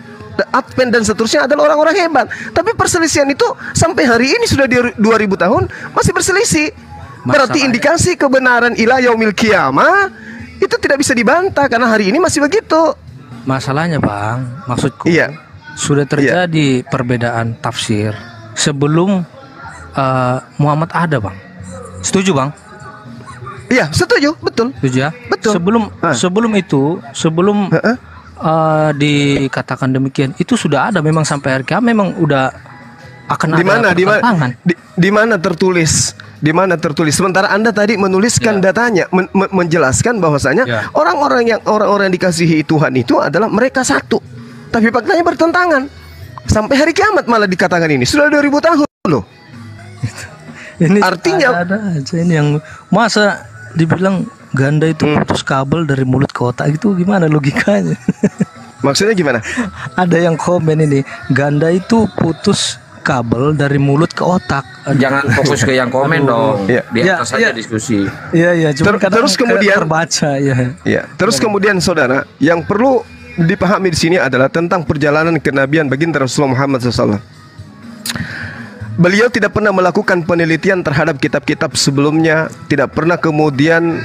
Advent dan seterusnya adalah orang-orang hebat. Tapi perselisihan itu sampai hari ini sudah 2000 tahun masih berselisih. Berarti indikasi kebenaran ila yaumil qiyamah itu tidak bisa dibantah karena hari ini masih begitu. Masalahnya, Bang, maksudku sudah terjadi perbedaan tafsir sebelum Muhammad ada, Bang. Setuju, Bang? Iya, setuju, betul. Setuju ya? Betul. Sebelum dikatakan demikian, itu sudah ada memang sampai hari kiamat, memang udah akan ada pertentangan. Di mana tertulis? Di mana tertulis? Sementara Anda tadi menuliskan datanya, menjelaskan bahwasanya orang-orang yang dikasihi Tuhan itu adalah mereka satu. Tapi faktanya bertentangan. Sampai hari kiamat malah dikatakan ini. Sudah 2000 tahun loh. Ini artinya ada aja ini yang masa dibilang ganda itu putus kabel dari mulut ke otak, itu gimana logikanya? Maksudnya gimana? Ada yang komen ini, ganda itu putus kabel dari mulut ke otak. Jangan fokus ke yang komen dong. Di atas saja diskusi. Iya, terus kemudian terbaca terus kemudian saudara, yang perlu dipahami di sini adalah tentang perjalanan kenabian baginda Rasulullah Muhammad SAW. Beliau tidak pernah melakukan penelitian terhadap kitab-kitab sebelumnya, tidak pernah kemudian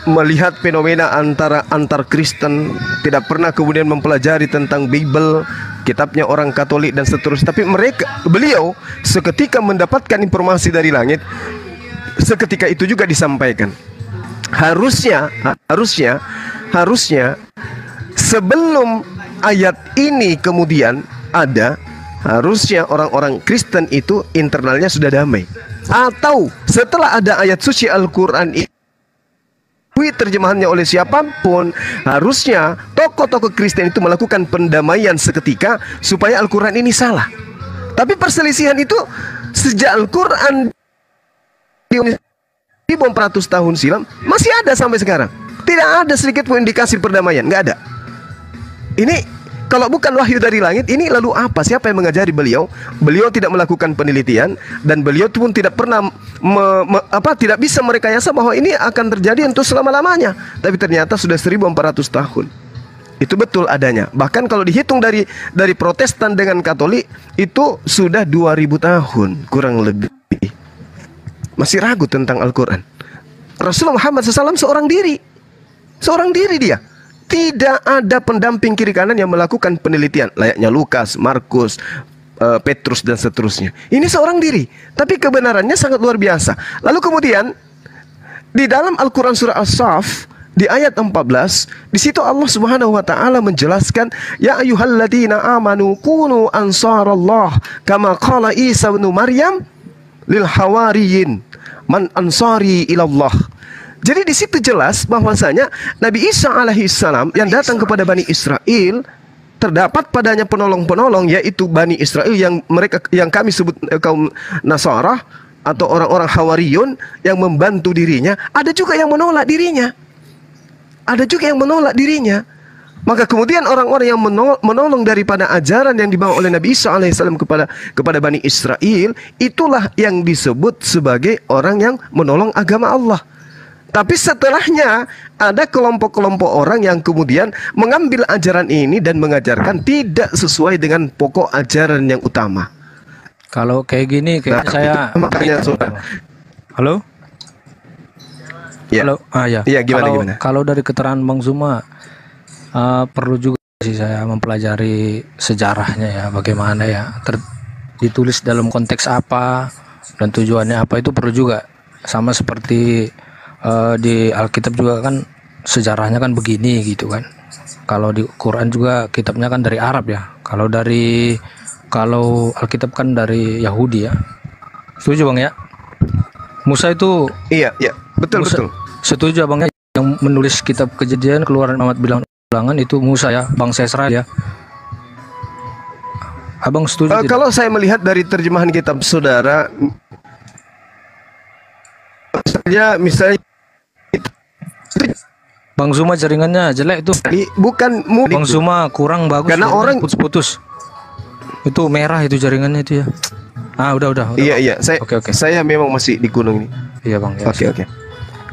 melihat fenomena antar Kristen, tidak pernah kemudian mempelajari tentang Bible, kitabnya orang Katolik dan seterusnya. Tapi beliau seketika mendapatkan informasi dari langit, seketika itu juga disampaikan. Harusnya sebelum ayat ini kemudian ada, harusnya orang-orang Kristen itu internalnya sudah damai. Atau setelah ada ayat suci Al-Quran ini, terjemahannya oleh siapapun, harusnya tokoh-tokoh Kristen itu melakukan pendamaian seketika supaya Al-Quran ini salah. Tapi perselisihan itu sejak Al-Quran 1400 tahun silam masih ada sampai sekarang. Tidak ada sedikit pun indikasi perdamaian, nggak ada. kalau bukan wahyu dari langit, ini lalu apa? Siapa yang mengajari beliau? Beliau tidak melakukan penelitian dan beliau pun tidak pernah tidak bisa merekayasa bahwa ini akan terjadi untuk selama-lamanya. Tapi ternyata sudah 1400 tahun. Itu betul adanya. Bahkan kalau dihitung dari Protestan dengan Katolik, itu sudah 2000 tahun kurang lebih. Masih ragu tentang Al-Quran. Rasulullah Muhammad SAW seorang diri dia. Tidak ada pendamping kiri kanan yang melakukan penelitian layaknya Lukas, Markus, Petrus dan seterusnya. Ini seorang diri, tapi kebenarannya sangat luar biasa. Lalu kemudian di dalam Al-Quran surah As-Saff di ayat 14, di situ Allah Subhanahu wa taala menjelaskan, ya ayyuhalladzina amanu kunu ansarallah kama qala Isa bin Maryam lil hawariyin man ansari ilallah. Jadi di situ jelas bahwasanya Nabi Isa alaihissalam yang datang kepada Bani Israel, terdapat padanya penolong-penolong, yaitu Bani Israel yang kami sebut kaum Nasara atau orang-orang Hawariyun yang membantu dirinya. Ada juga yang menolak dirinya. Maka kemudian orang-orang yang menolong daripada ajaran yang dibawa oleh Nabi Isa alaihissalam kepada Bani Israel, itulah yang disebut sebagai orang yang menolong agama Allah. Tapi setelahnya ada kelompok-kelompok orang yang kemudian mengambil ajaran ini dan mengajarkan tidak sesuai dengan pokok ajaran yang utama. Kalau kayak gini, kayak saya makanya halo? Ya. Halo? Ya. Iya, gimana? Kalau dari keterangan Bang Zuma, perlu juga sih saya mempelajari sejarahnya ya, bagaimana ya, ditulis dalam konteks apa dan tujuannya apa, itu perlu juga. Sama seperti di Alkitab juga kan sejarahnya kan begini gitu kan. Kalau di Quran juga kitabnya kan dari Arab ya. Kalau Alkitab kan dari Yahudi ya. Setuju Bang ya? Musa itu iya betul. Setuju Abang ya, yang menulis kitab Kejadian, Keluaran, Amat Bilangan itu Musa ya, bangsa Israel ya. Abang setuju kalau saya melihat dari terjemahan kitab saudara, misalnya Bang Zuma jaringannya jelek tuh. Bukan Bang Zuma kurang bagus. Karena orang putus-putus. Itu merah itu jaringannya itu ya. Udah. Iya. Saya memang masih di gunung ini. Iya Bang. Oke.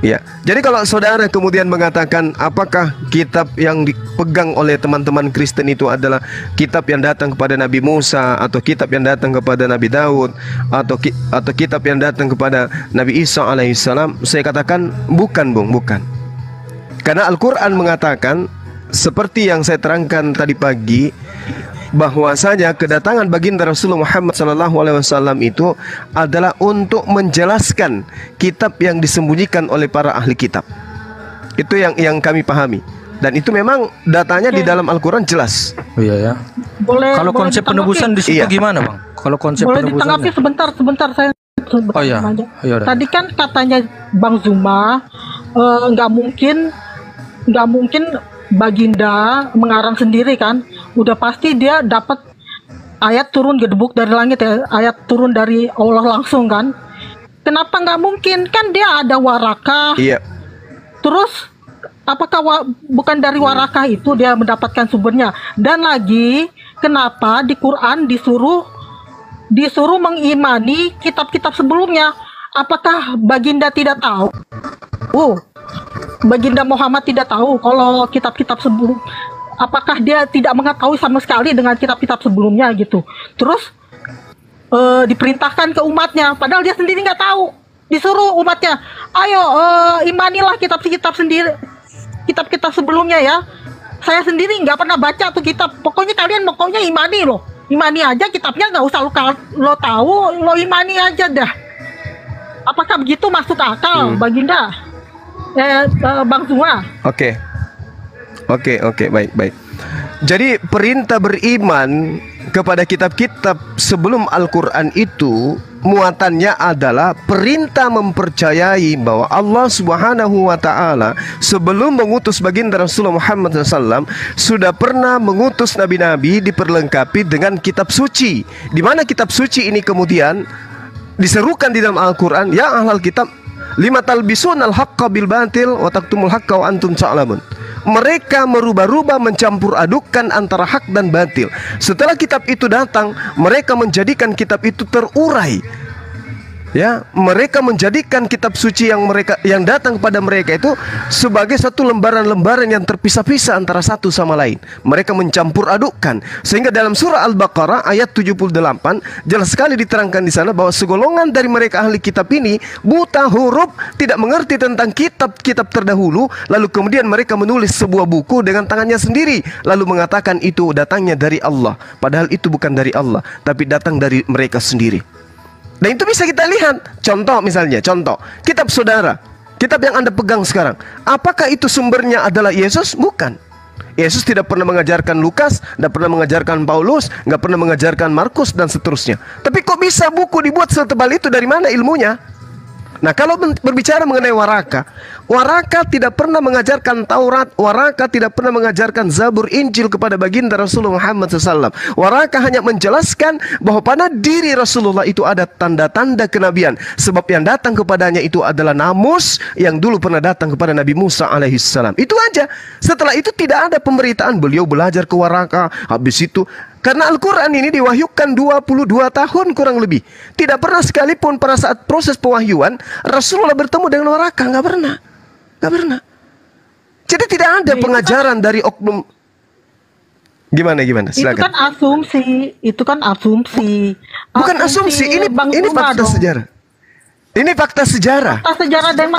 Iya. Jadi kalau saudara kemudian mengatakan apakah kitab yang dipegang oleh teman-teman Kristen itu adalah kitab yang datang kepada Nabi Musa, atau kitab yang datang kepada Nabi Daud, atau kitab yang datang kepada Nabi Isa alaihissalam, saya katakan bukan, Bung, bukan. Karena Al-Quran mengatakan seperti yang saya terangkan tadi pagi, bahwasanya kedatangan baginda Rasulullah Muhammad SAW itu adalah untuk menjelaskan kitab yang disembunyikan oleh para ahli kitab. Itu yang kami pahami, dan itu memang datanya di dalam Al-Quran jelas. Iya ya. Kalau konsep penebusan di situ gimana Bang? Kalau konsep boleh penebusannya? ditanggapi sebentar saya. Oh iya. Tadi kan katanya Bang Zuma nggak mungkin Baginda mengarang sendiri kan, udah pasti dia dapat ayat turun gedebuk dari langit ya, ayat turun dari Allah langsung kan. Kenapa nggak mungkin? Kan dia ada warakah. Iya. Terus apakah bukan dari warakah itu dia mendapatkan sumbernya? Dan lagi kenapa di Quran disuruh mengimani kitab-kitab sebelumnya? Apakah Baginda tidak tahu? Baginda Muhammad tidak tahu kalau kitab-kitab sebelum, apakah dia tidak mengetahui sama sekali dengan kitab-kitab sebelumnya gitu. Terus diperintahkan ke umatnya, padahal dia sendiri nggak tahu. Disuruh umatnya, ayo imanilah kitab-kitab sebelumnya ya. Saya sendiri nggak pernah baca tuh kitab. Pokoknya kalian imani loh. Imani aja kitabnya, nggak usah lo tahu, lo imani aja dah. Apakah begitu masuk akal, Baginda? Bang Zuma. Oke, baik. Jadi perintah beriman kepada kitab-kitab sebelum Al-Quran itu muatannya adalah perintah mempercayai bahwa Allah Subhanahu wa Ta'ala sebelum mengutus baginda Rasulullah Muhammad SAW sudah pernah mengutus nabi-nabi diperlengkapi dengan kitab suci, di mana kitab suci ini kemudian diserukan di dalam Al-Quran, ya ahlal kitab, lima talbisun al-haqqa bil batil wa taktumul haqqa wa antum ta'lamun. mereka merubah-rubah, mencampur adukkan antara hak dan batil. Setelah kitab itu datang, mereka menjadikan kitab itu terurai. Ya, mereka menjadikan kitab suci yang datang kepada mereka itu sebagai satu lembaran-lembaran yang terpisah-pisah antara satu sama lain. Mereka mencampur adukkan, sehingga dalam surah Al-Baqarah ayat 78 jelas sekali diterangkan di sana bahwa segolongan dari mereka ahli kitab ini buta huruf, tidak mengerti tentang kitab-kitab terdahulu, lalu kemudian mereka menulis sebuah buku dengan tangannya sendiri, lalu mengatakan itu datangnya dari Allah, padahal itu bukan dari Allah, tapi datang dari mereka sendiri. Dan itu bisa kita lihat. Contoh misalnya, kitab saudara, kitab yang Anda pegang sekarang, apakah itu sumbernya adalah Yesus? Bukan. Yesus tidak pernah mengajarkan Lukas, tidak pernah mengajarkan Paulus, nggak pernah mengajarkan Markus dan seterusnya. Tapi kok bisa buku dibuat setebal itu? Dari mana ilmunya? Nah, kalau berbicara mengenai Waraka tidak pernah mengajarkan Taurat, Waraka tidak pernah mengajarkan Zabur, Injil kepada baginda Rasulullah Muhammad SAW. Waraka hanya menjelaskan bahwa pada diri Rasulullah itu ada tanda-tanda kenabian, sebab yang datang kepadanya itu adalah namus yang dulu pernah datang kepada Nabi Musa alaihissalam. Itu aja. Setelah itu tidak ada pemberitaan. Beliau belajar ke Waraka, habis itu karena Al-Quran ini diwahyukan 22 tahun kurang lebih. Tidak pernah sekalipun pada saat proses pewahyuan Rasulullah bertemu dengan Waraka. Nggak pernah. Jadi tidak ada pengajaran dari oknum. Gimana? Silakan. Itu kan asumsi. Bukan asumsi, ini fakta sejarah. Ini fakta sejarah. Fakta sejarah dan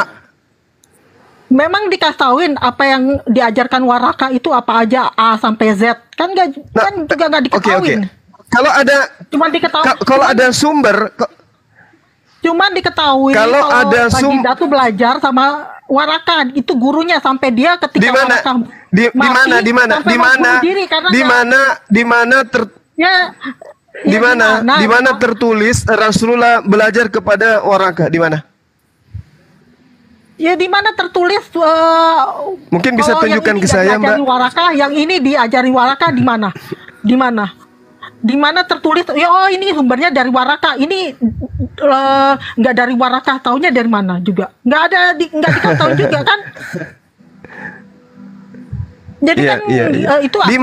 memang dikasih apa yang diajarkan Waraka itu apa aja A sampai Z kan juga nggak diketahui. Kalau ada sumber, cuman diketahui kalau ada Baginda tuh belajar sama Waraka, itu gurunya sampai dia ketika di mana tertulis Rasulullah belajar kepada Waraka, di mana? Ya di mana tertulis mungkin bisa tunjukkan ke saya, Mbak. Waraka, yang ini diajari Waraka di mana? Di mana tertulis ini sumbernya dari Waraka. Ini nggak dari Waraka, taunya dari mana juga? Nggak diketahui juga kan? Jadi itu di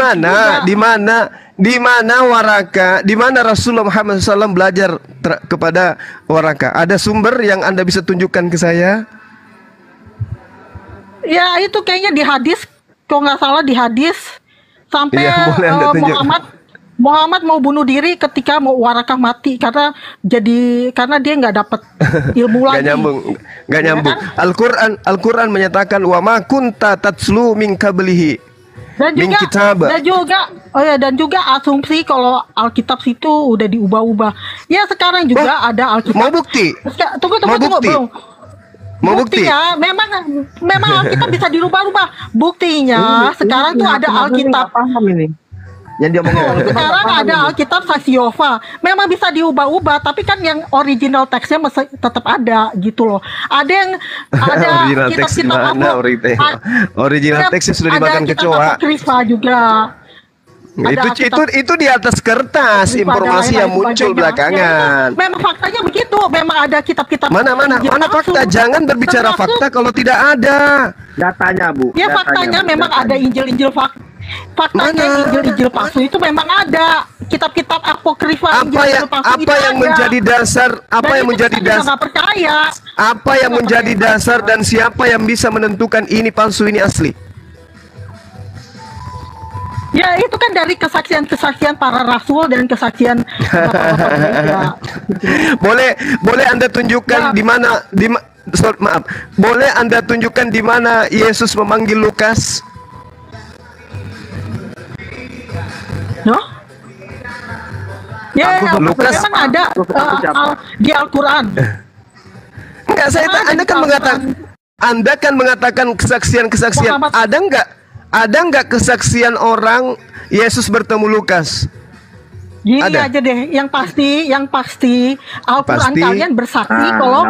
mana Waraka, di mana Rasulullah Muhammad SAW belajar kepada Waraka? Ada sumber yang Anda bisa tunjukkan ke saya? Ya itu kayaknya di hadis, kalau nggak salah di hadis sampai Muhammad mau bunuh diri ketika mau Waraka mati karena dia nggak dapat ilmu lagi. Nggak nyambung. Kan? Al-Quran menyatakan wa ma kunta tatslu min qablihi dan juga asumsi kalau Alkitab situ udah diubah-ubah. Ya sekarang juga ada Alkitab. Mau bukti? Tunggu belum. Buktinya memang Alkitab bisa dirubah-rubah. Buktinya sekarang tuh ada Alkitab. Paham ini. Yang dia ngomong. Sekarang ada Alkitab Sasiova. Memang bisa diubah-ubah, tapi kan yang original teksnya masih tetap ada gitu loh. Ada kitab-kitab original teksnya sudah dimakan kecoa. Krifa juga. Itu di atas kertas, informasi yang muncul belakangan. Memang faktanya begitu, memang ada kitab-kitab. Mana fakta? Jangan berbicara fakta kalau tidak ada datanya, Bu. Ya faktanya memang ada Injil faktanya Injil palsu itu memang ada, kitab-kitab apokrifa apa yang menjadi dasar dan siapa yang bisa menentukan ini palsu ini asli? Ya itu kan dari kesaksian para rasul dan kesaksian boleh Anda tunjukkan boleh Anda tunjukkan di mana Yesus memanggil Lukas? No? Ya, Lukas memang ada di Al-Quran. Enggak, Anda kan mengatakan kesaksian. Ada nggak kesaksian orang Yesus bertemu Lukas? Gini aja deh, yang pasti Al-Quran kalian bersaksi kalau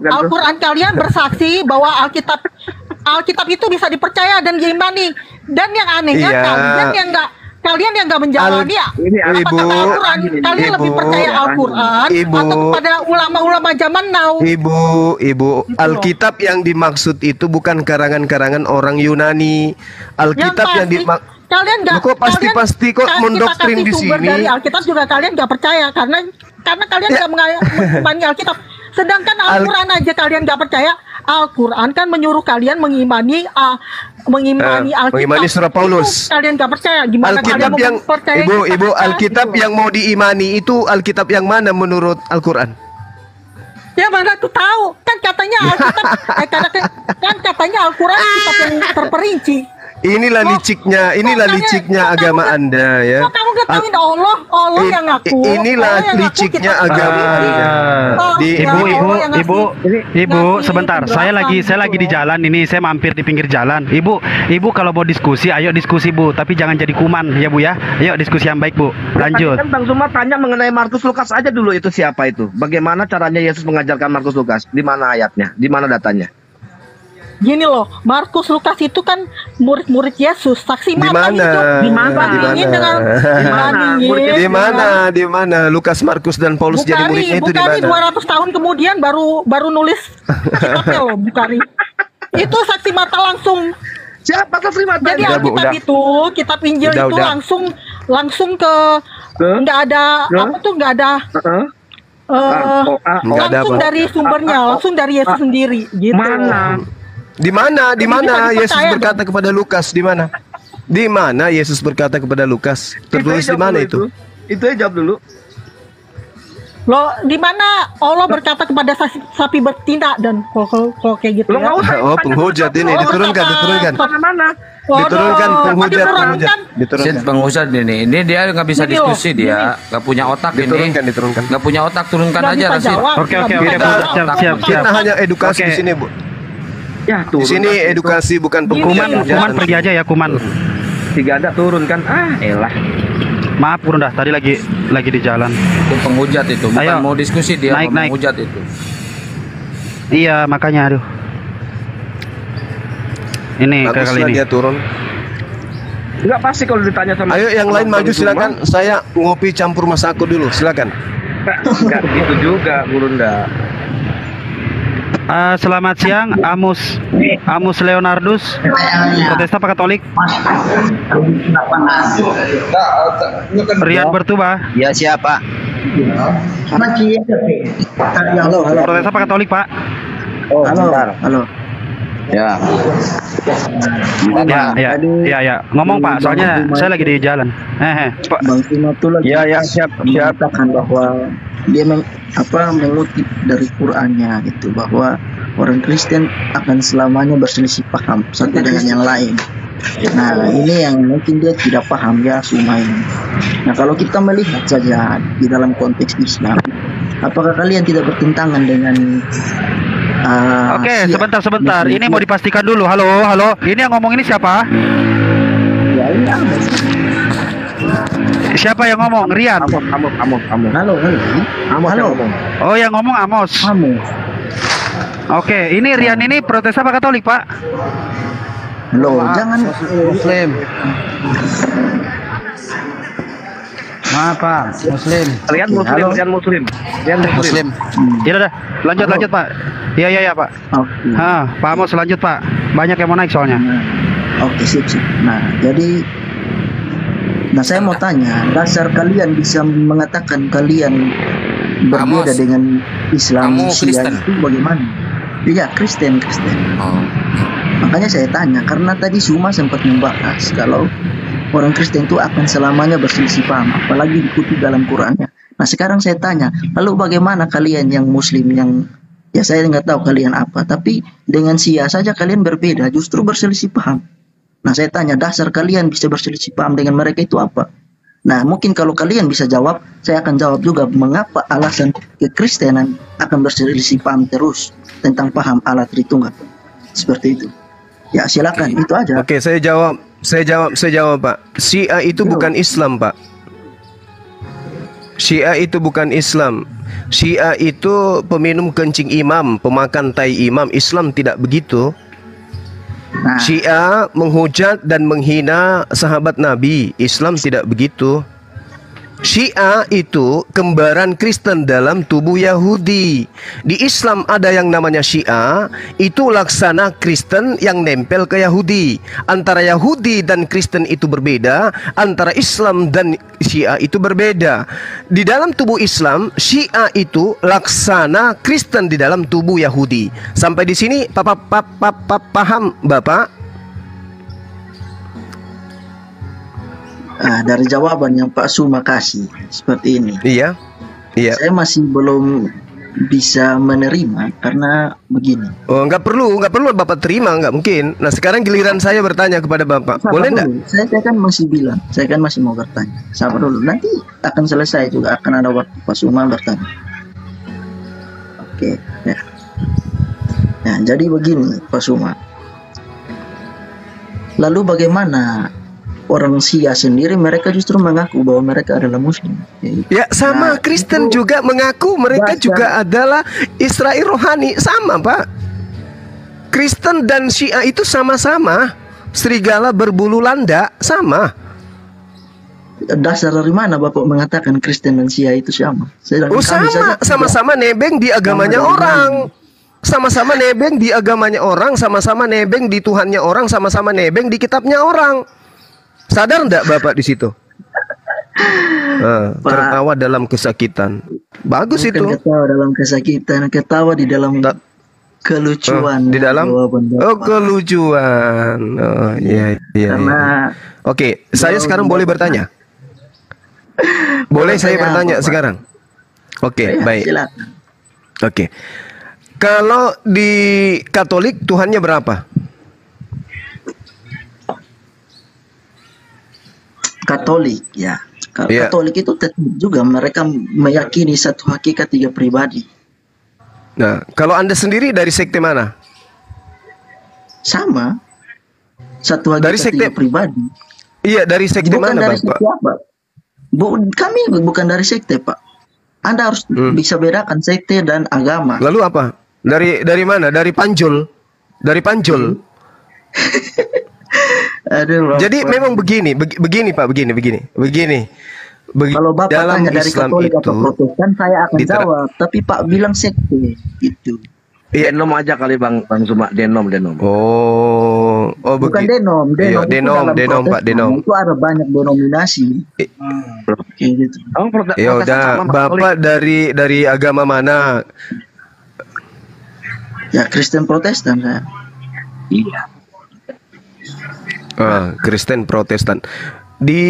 Al-Quran kalian bersaksi bahwa Alkitab itu bisa dipercaya dan diimani. Dan yang anehnya kalian yang kalian yang nggak menjalani apa kata Al-Quran, kalian lebih percaya Al-Quran atau kepada ulama-ulama zaman now? Ibu, Alkitab yang dimaksud itu bukan karangan-karangan orang Yunani. Alkitab yang dimaksud kalian nggak kok pasti kok mendoktrin di sini. Dari Alkitab juga kalian nggak percaya karena kalian nggak mengimani Alkitab. Sedangkan Al-Quran aja kalian nggak percaya. Al-Quran kan menyuruh kalian mengimani Alkitab. Mengimani surah Paulus. Kalian nggak percaya, gimana Alkitab kalian yang mau percaya? Ibu, Alkitab yang mau diimani itu Alkitab yang mana menurut Al-Quran? Ya mana tuh tahu? Kan katanya Alkitab, kan katanya Al-Quran kitab yang terperinci. Inilah liciknya agama Anda ya. Kok kamu ketahuin Allah yang ngaku. Inilah liciknya agama Anda. Ibu, sebentar. Saya lagi di jalan ini. Saya mampir di pinggir jalan. Ibu kalau mau diskusi, ayo diskusi Bu. Tapi jangan jadi kuman ya Bu ya. Ayo diskusi yang baik Bu. Lanjut. Kan Bang Zuma tanya mengenai Markus Lukas aja dulu, itu siapa itu? Bagaimana caranya Yesus mengajarkan Markus Lukas? Di mana ayatnya? Di mana datanya? Gini loh, Markus Lukas itu kan murid-murid Yesus, saksi mata itu. Di mana Lukas, Markus dan Paulus jadi muridnya itu di mana? 200 tahun kemudian baru nulis kitabnya loh, Bukhari. Itu saksi mata langsung. Siapa saksi mata? Jadi Alkitab itu, kitab Injil itu langsung ke nggak ada langsung dari sumbernya, langsung dari Yesus sendiri gitu. Di mana Yesus berkata kepada Lukas? Di mana? Di mana Yesus berkata kepada Lukas? Tertulis di mana itu? Itu aja jawab dulu. Loh, di mana Allah berkata kepada sapi betina dan kalau kayak gitu ya? Oh, penghujat ini diturunkan. Diturunkan penghujat ini. Ini dia nggak bisa diskusi, dia nggak punya otak ini. Diturunkan. Nggak punya otak, turunkan aja Rasid. Oke. Siap. Kita hanya edukasi di sini, Bu. Ya, di sini edukasi bukan Kuman pergi aja ya, Kuman. Tiga ada turun kan? Elah. Maaf Bro, tadi lagi di jalan. Itu penghujat itu, bukan mau diskusi, dia naik. penghujat itu. Iya, makanya aduh. Ini kayak kali ini. Dia turun. Enggak pasti kalau ditanya sama. Ayo yang lain maju silakan. Saya ngopi campur masako dulu, silakan. Enggak gitu juga, Burunda. Selamat siang, Amos Leonardus, Protestan apa Katolik? Rian Bertuba. Ya siapa? Halo. Protestan apa Katolik Pak? Oh, halo. Ya. Ngomong Pak, soalnya saya lagi di jalan. Pak. Bang Tino tuh lagi. Ya, siap. Mengatakan bahwa dia mengutip dari Qur'annya gitu, bahwa orang Kristen akan selamanya berselisih paham satu dengan yang lain. Nah, ini yang mungkin dia tidak paham ya semua ini. Nah, kalau kita melihat saja di dalam konteks Islam, apakah kalian tidak bertentangan dengan Oke, sebentar. Ini mau dipastikan dulu. Halo. Ini yang ngomong ini siapa? Ya, ini Amos. Siapa yang ngomong? Rian. Amos. Halo. Oh, yang ngomong Amos. Oke, ini Rian ini Protestan apa Katolik, Pak? Loh, jangan Muslim. Maaf Pak, Muslim. Rian Muslim. Ya udah, lanjut Pak. Iya Pak. Oke. Pak Amos lanjut Pak. Banyak yang mau naik soalnya. Oke, sip. Nah, saya mau tanya, dasar kalian bisa mengatakan kalian berbeda dengan Islam Kristen itu bagaimana? Iya, Kristen. Makanya saya tanya, karena tadi Suma sempat membahas kalau orang Kristen itu akan selamanya berselisih paham, apalagi dikutip dalam Qurannya. Nah, sekarang saya tanya, lalu bagaimana kalian yang Muslim yang ya saya nggak tahu kalian apa, tapi dengan Syiah saja kalian berbeda, justru berselisih paham. Nah, saya tanya, dasar kalian bisa berselisih paham dengan mereka itu apa? Nah, mungkin kalau kalian bisa jawab, saya akan jawab juga mengapa alasan kekristenan akan berselisih paham terus tentang paham Allah Tritunggal. Seperti itu. Ya, silakan, itu aja. Oke, saya jawab, Pak. Syiah itu bukan Islam, Pak. Syiah itu bukan Islam. Syiah itu peminum kencing imam, pemakan tai imam. Islam tidak begitu. Syiah menghujat dan menghina sahabat Nabi. Islam tidak begitu. Syiah itu kembaran Kristen dalam tubuh Yahudi. Di Islam ada yang namanya Syiah, itu laksana Kristen yang nempel ke Yahudi. Antara Yahudi dan Kristen itu berbeda, antara Islam dan Syiah itu berbeda. Di dalam tubuh Islam, Syiah itu laksana Kristen di dalam tubuh Yahudi. Sampai di sini paham Bapak? Dari jawaban yang Pak Suma kasih seperti ini. Iya. Saya masih belum bisa menerima karena begini. Oh, nggak perlu Bapak terima, nggak mungkin. Nah, sekarang giliran saya bertanya kepada Bapak. Boleh nggak? Saya kan masih bilang, saya kan masih mau bertanya. Sabar dulu, nanti akan selesai juga, akan ada waktu Pak Suma bertanya. Oke, ya. Nah, jadi begini Pak Suma. Lalu bagaimana orang Syiah sendiri, mereka justru mengaku bahwa mereka adalah Muslim. Ya, sama Kristen juga mengaku mereka juga adalah Israel rohani. Sama, Pak. Kristen dan Syiah itu sama-sama serigala berbulu landak, sama. Dasar dari mana Bapak mengatakan Kristen dan Syiah itu sama? Sama-sama nebeng di agamanya orang. Sama-sama nebeng di agamanya orang, sama-sama nebeng di Tuhannya orang, sama-sama nebeng di kitabnya orang. Sadar enggak Bapak di situ? Tertawa dalam kesakitan. Bagus itu. Ketawa dalam kesakitan, ketawa di dalam kelucuan. Di dalam kelucuan. Oh, iya. Oke, saya sekarang boleh bertanya? Boleh saya bertanya sekarang? Oke, baik. Silakan. Oke. Kalau di Katolik Tuhannya berapa? Katolik, ya. Katolik itu tetap juga mereka meyakini satu hakikat tiga pribadi. Nah, kalau Anda sendiri dari sekte mana? Sama. Satu hakikat dari sekte tiga pribadi. Iya, dari sekte bukan mana, dari Bapak? Sekte apa? Kami bukan dari sekte, Pak. Anda harus bisa bedakan sekte dan agama. Lalu apa? Dari mana? Dari Panjul. Dari Panjul. Aduh, jadi memang begini Pak, begini. Kalau Bapak dalam tanya dari Islam Katolik itu, atau Protestan, saya akan jawab. Tapi Pak bilang sekte, gitu. Denom aja kali Bang Suma, denom. Oh, bukan denom. Denom Pak, denom. Itu ada banyak denominasi. Gitu. Ya udah, Bapak dari agama mana? Ya Kristen Protestan saya. Iya. Kristen Protestan. Di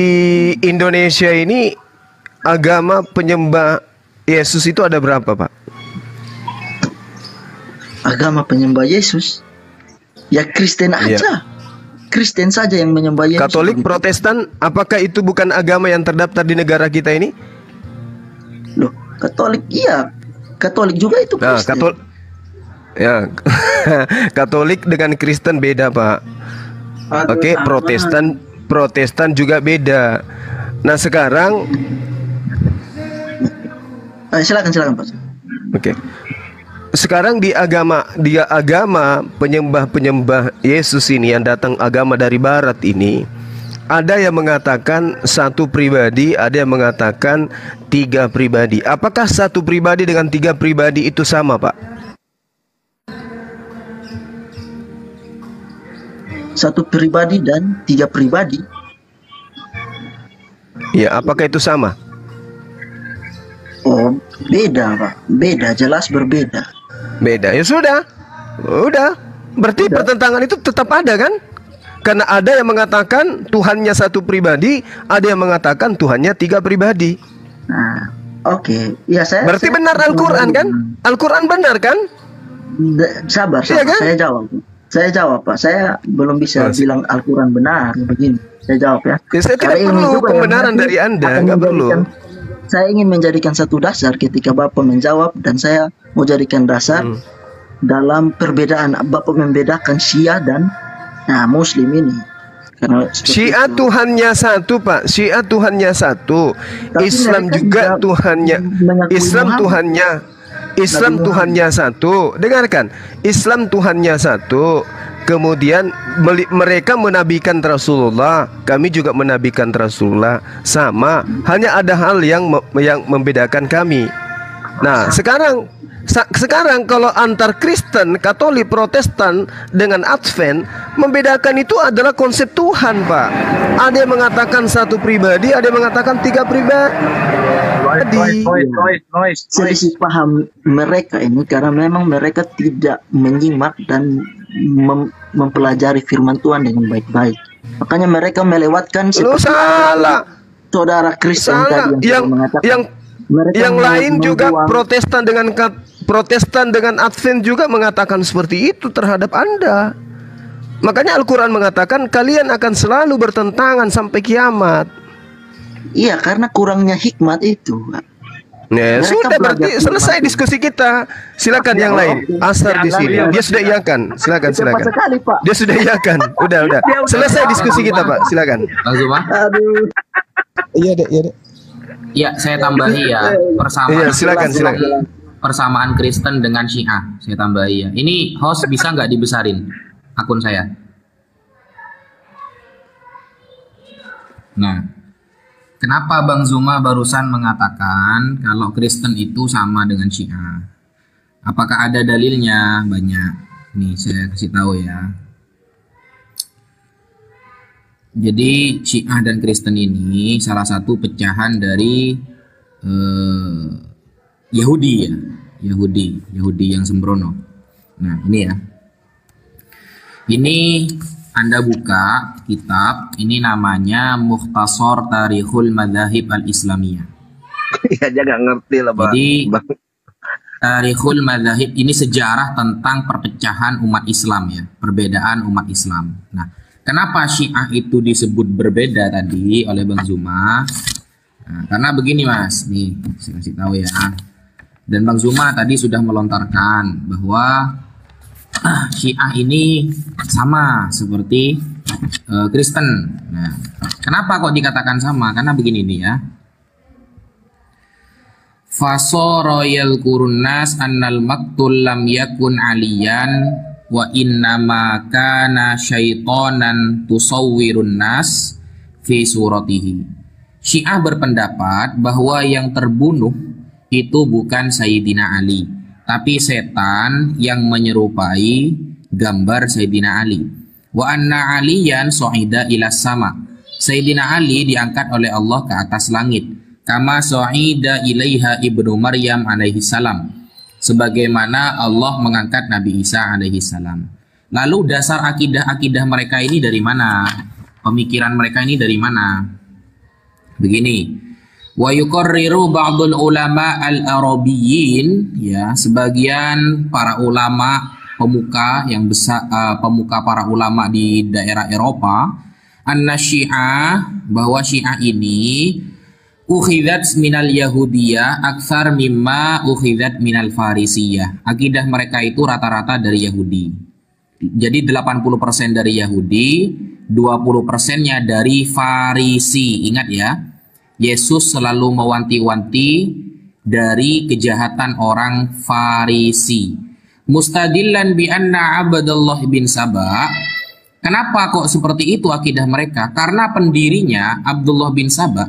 Indonesia ini agama penyembah Yesus itu ada berapa, Pak? Agama penyembah Yesus? Ya Kristen aja. Kristen saja yang menyembah Yesus. Katolik, Protestan, apakah itu bukan agama yang terdaftar di negara kita ini? Loh, Katolik iya. Katolik juga itu Kristen. Katolik dengan Kristen beda, Pak. Oke, Protestan juga beda. Nah, sekarang silakan Pak. Oke. Sekarang di agama penyembah Yesus ini yang datang agama dari barat ini, ada yang mengatakan satu pribadi, ada yang mengatakan tiga pribadi. Apakah satu pribadi dengan tiga pribadi itu sama, Pak? Satu pribadi dan tiga pribadi. Ya, apakah itu sama? Oh, beda, Pak. Beda, jelas berbeda. Beda. Ya sudah. Berarti pertentangan itu tetap ada kan? Karena ada yang mengatakan Tuhannya satu pribadi, ada yang mengatakan Tuhannya tiga pribadi. Nah, oke. Ya, berarti benar Al-Quran kan? Al-Quran benar kan? Sabar. Iya, kan? Saya jawab Pak, saya belum bisa bilang Al-Quran benar begini. Saya jawab ya. Saya tidak perlu pembenaran dari Anda, nggak perlu. Saya ingin menjadikan satu dasar ketika Bapak menjawab, dan saya mau jadikan dasar dalam perbedaan. Bapak membedakan Syiah dan Muslim ini. Karena Syiah Tuhannya satu, Pak. Syiah Tuhannya satu. Islam juga Tuhannya. Islam Tuhannya satu. Dengarkan, Islam Tuhannya satu, Kemudian mereka menabikan Rasulullah, kami juga menabikan Rasulullah, sama. Hanya ada hal yang membedakan kami. Nah, sekarang kalau antar Kristen, Katolik, Protestan dengan Advent, membedakan itu adalah konsep Tuhan, Pak. Ada yang mengatakan satu pribadi, ada yang mengatakan tiga pribadi. Selisih paham mereka ini karena memang mereka tidak menyimak dan mempelajari firman Tuhan dengan baik-baik. Makanya mereka melewatkan salah. Saudara Kristen tadi yang mengatakan yang lain juga Protestan dengan Advent juga mengatakan seperti itu terhadap Anda. Makanya Al-Quran mengatakan kalian akan selalu bertentangan sampai kiamat. Iya, karena kurangnya hikmat itu. Ya, sudah berarti selesai diskusi kita. Silakan yang lain. Asar di sini. Dia sudah iakan. Silakan. Dia sudah iakan. Udah. Selesai diskusi kita, Pak. Silakan. Aduh. Iya, saya tambahi ya persamaan. Silakan. Persamaan Kristen dengan Syiah, saya tambahi ya. Ini host bisa nggak dibesarin akun saya? Nah, kenapa Bang Zuma barusan mengatakan kalau Kristen itu sama dengan Syiah? Apakah ada dalilnya? Banyak. Nih saya kasih tahu ya. Jadi Syiah dan Kristen ini salah satu pecahan dari Yahudi ya, Yahudi yang sembrono. Nah ini ya, ini Anda buka kitab, ini namanya Mukhtasar Tarikhul Madzahib Al-Islamiyah. Iya, dia nggak ngerti lah, Bang. Jadi Tarikhul Madzahib ini sejarah tentang perpecahan umat Islam ya, perbedaan umat Islam. Nah, kenapa Syiah itu disebut berbeda tadi oleh Bang Zuma? Nah, karena begini Mas, nih saya kasih tahu ya. Dan Bang Zuma tadi sudah melontarkan bahwa Syiah ini sama seperti Kristen. Nah, kenapa kok dikatakan sama? Karena begini nih ya. Fasoroyal kurunnas annal maktul lam yakun aliyan wa innama kana syaitonan tusawwirun nas fi suratihi. Syiah berpendapat bahwa yang terbunuh itu bukan Sayyidina Ali, tapi setan yang menyerupai gambar Sayyidina Ali. Wa anna aliyan su'ida ilas sama. Sayyidina Ali diangkat oleh Allah ke atas langit. Kama su'ida ilaiha ibnu Maryam alaihi salam. Sebagaimana Allah mengangkat Nabi Isa alaihi salam. Lalu dasar akidah mereka ini dari mana? Pemikiran mereka ini dari mana? Begini. Wa yuqarriru ba'dul ulama al-arabiyyin, ya, sebagian para ulama pemuka yang besar, pemuka para ulama di daerah Eropa, anna Syiah, bahwa Syiah ini ukhidat minal Yahudiyah aktsar mimma ukhidat minal Farisiyah. Akidah mereka itu rata-rata dari Yahudi. Jadi 80% dari Yahudi, 20%-nya dari Farisi. Ingat ya. Yesus selalu mewanti-wanti dari kejahatan orang Farisi. Mustadillan bi anna Abdullah bin Saba. Kenapa kok seperti itu akidah mereka? Karena pendirinya Abdullah bin Saba,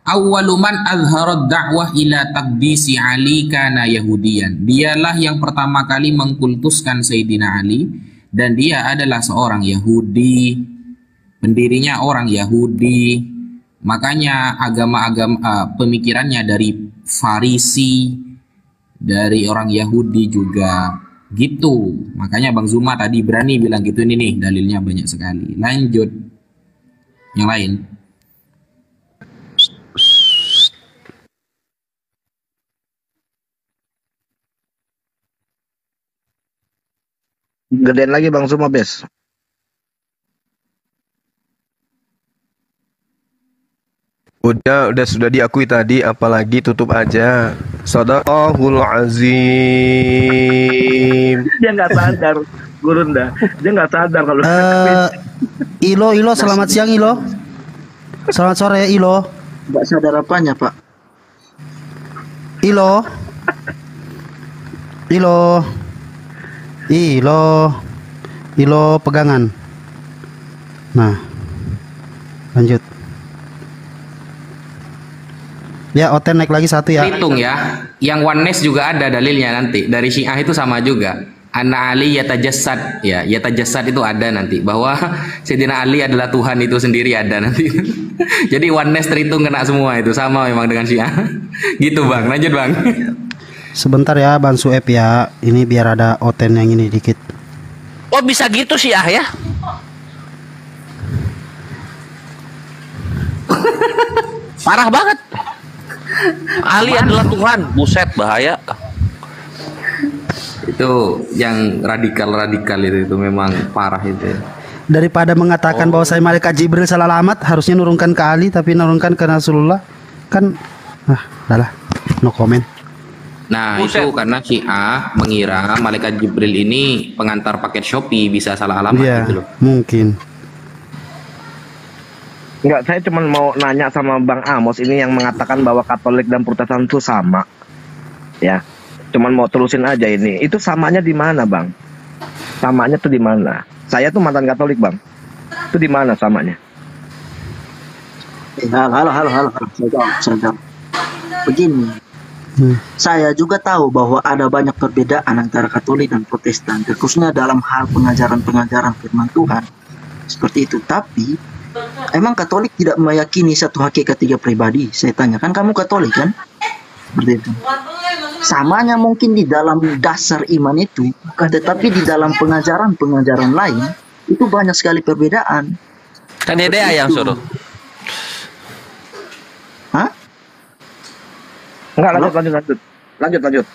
awwaluman azharat da'wah ila taqdisi Ali kana Yahudiyan. Dialah yang pertama kali mengkultuskan Sayyidina Ali dan dia adalah seorang Yahudi. Pendirinya orang Yahudi. Makanya agama-agama pemikirannya dari Farisi, dari orang Yahudi juga gitu. Makanya Bang Zuma tadi berani bilang gitu. Ini nih dalilnya banyak sekali. Lanjut yang lain. Gedein lagi Bang Zuma, Bes. Sudah diakui tadi, apalagi tutup aja. Shadaqallahul azim. Dia nggak sadar, Gurunda. Dia nggak sadar kalau Ilo, selamat siang Ilo. Selamat sore Ilo. Nggak sadar apanya, Pak? Ilo. Ilo pegangan. Nah, lanjut. Ya, Oten naik lagi satu ya. Hitung ya. Yang oneness juga ada dalilnya nanti. Dari Syiah itu sama juga. Anna Ali yatajassad. Ya, yatajassad itu ada nanti. Bahwa Sayyidina Ali adalah Tuhan itu sendiri ada nanti. Jadi oneness terhitung kena semua itu. Sama memang dengan Syiah. Gitu Bang. Lanjut Bang. Sebentar ya Bang Sueb ya. Ini biar ada Oten yang ini dikit. Oh bisa gitu Syiah ya? Parah banget. Ali adalah Tuhan, buset bahaya. Itu yang radikal itu memang parah itu ya. Daripada mengatakan bahwa saya malaikat Jibril salah alamat, harusnya nurunkan ke Ali tapi nurunkan ke Rasulullah. Kan udahlah, no comment. Nah, itu karena Syiah mengira malaikat Jibril ini pengantar paket Shopee, bisa salah alamat gitu loh. Mungkin. Enggak, saya cuma mau nanya sama Bang Amos ini yang mengatakan bahwa Katolik dan Protestan itu sama. Ya. Cuman mau terusin aja ini. Itu samanya di mana, Bang? Samanya tuh di mana? Saya tuh mantan Katolik, Bang. Itu di mana samanya? Halo. Saya jawab. Begini. Saya juga tahu bahwa ada banyak perbedaan antara Katolik dan Protestan, khususnya dalam hal pengajaran firman Tuhan. Seperti itu. Tapi emang Katolik tidak meyakini satu hakikat tiga pribadi? Saya tanya, kan kamu Katolik kan? Seperti itu. Samanya mungkin di dalam dasar iman itu, tetapi di dalam pengajaran lain itu banyak sekali perbedaan. Kan Dede yang suruh. Hah? Enggak, lanjut.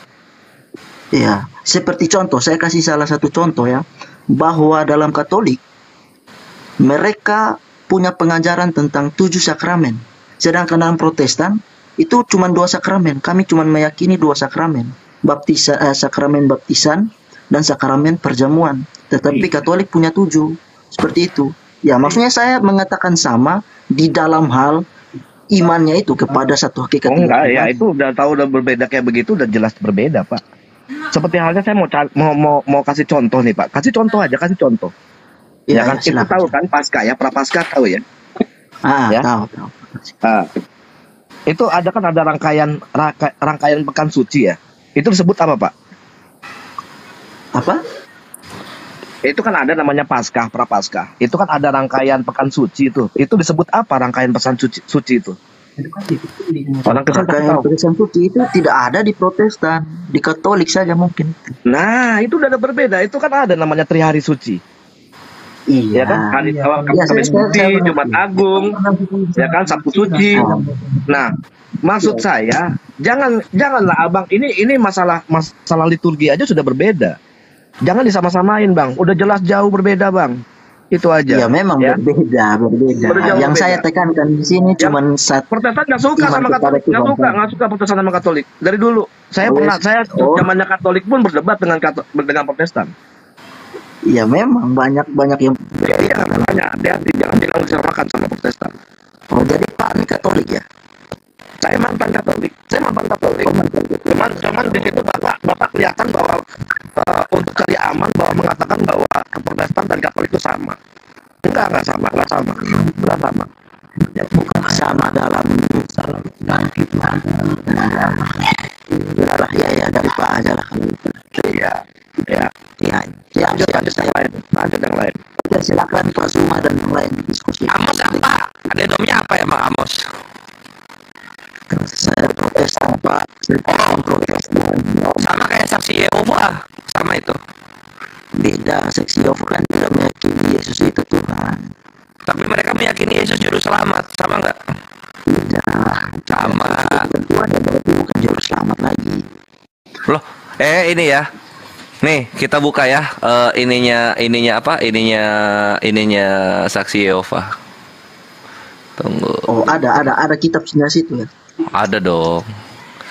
Iya, seperti contoh, saya kasih salah satu contoh ya, bahwa dalam Katolik mereka punya pengajaran tentang 7 sakramen. Sedangkan dalam Protestan itu cuma 2 sakramen. Kami cuma meyakini 2 sakramen. Sakramen baptisan dan sakramen perjamuan. Tetapi Katolik punya 7. Seperti itu. Ya, maksudnya saya mengatakan sama di dalam hal imannya itu kepada satu hakikat. Enggak, ya itu udah tahu udah berbeda kayak begitu udah jelas berbeda, Pak. Seperti halnya saya mau kasih contoh nih, Pak. Kasih contoh aja, kasih contoh. Ya kan, kita tahu kan Paskah ya, Prapaskah tahu ya? Ya? Tahu. Itu ada rangkaian pekan suci ya. Itu disebut apa, Pak? Apa? Itu kan ada namanya Paskah, Prapaskah. Itu kan ada rangkaian pekan suci itu. Itu disebut apa rangkaian pesan suci itu? Orang rangkaian pesan suci itu tidak ada di Protestan, di Katolik saja mungkin. Nah, itu udah berbeda. Itu kan ada namanya Trihari Suci. Iya, ya kan, hari awal Kamis Putih, Jumat Agung, ya kan, Sabtu Suci. Nah, maksud saya janganlah Abang, ini masalah liturgi aja sudah berbeda. Jangan disama-samain, Bang. Udah jelas jauh berbeda, Bang. Itu aja. Ya memang ya. berbeda. Yang saya tekankan di sini cuman Protestan nggak suka sama Katolik, nggak suka Protestan sama Katolik. Dari dulu saya zamannya Katolik pun berdebat dengan Protestan. Ya memang banyak yang makanya hati-hati jangan disamakan sama Protestan. Oh, jadi Pak ini Katolik ya? Saya mantan Katolik. Cuman di situ Bapak kelihatan bahwa untuk cari aman bahwa mengatakan bahwa Protestan dan Katolik itu sama. Enggak sama. Ya, bukan sama dalam Tuhan. Ya dari Pak aja lah kalau itu. Lanjut yang lain. Ya, silakan Pak Suma dan yang lain diskusi. Amos apa? Ada domnya apa ya Bang Amos? Saya Protestan Pak. Protestan. Sama kayak saksi Yehova, sama itu. Beda, saksi Yehova kan tidak meyakini Yesus itu Tuhan. Tapi mereka meyakini Yesus juru selamat, sama nggak? Tidak. Sama. Tuhan berarti bukan juru selamat lagi. Loh, ini ya. Nih, kita buka ya ininya saksi Yehova. Tunggu. Oh, ada kitab sebelah situ ya. Ada dong.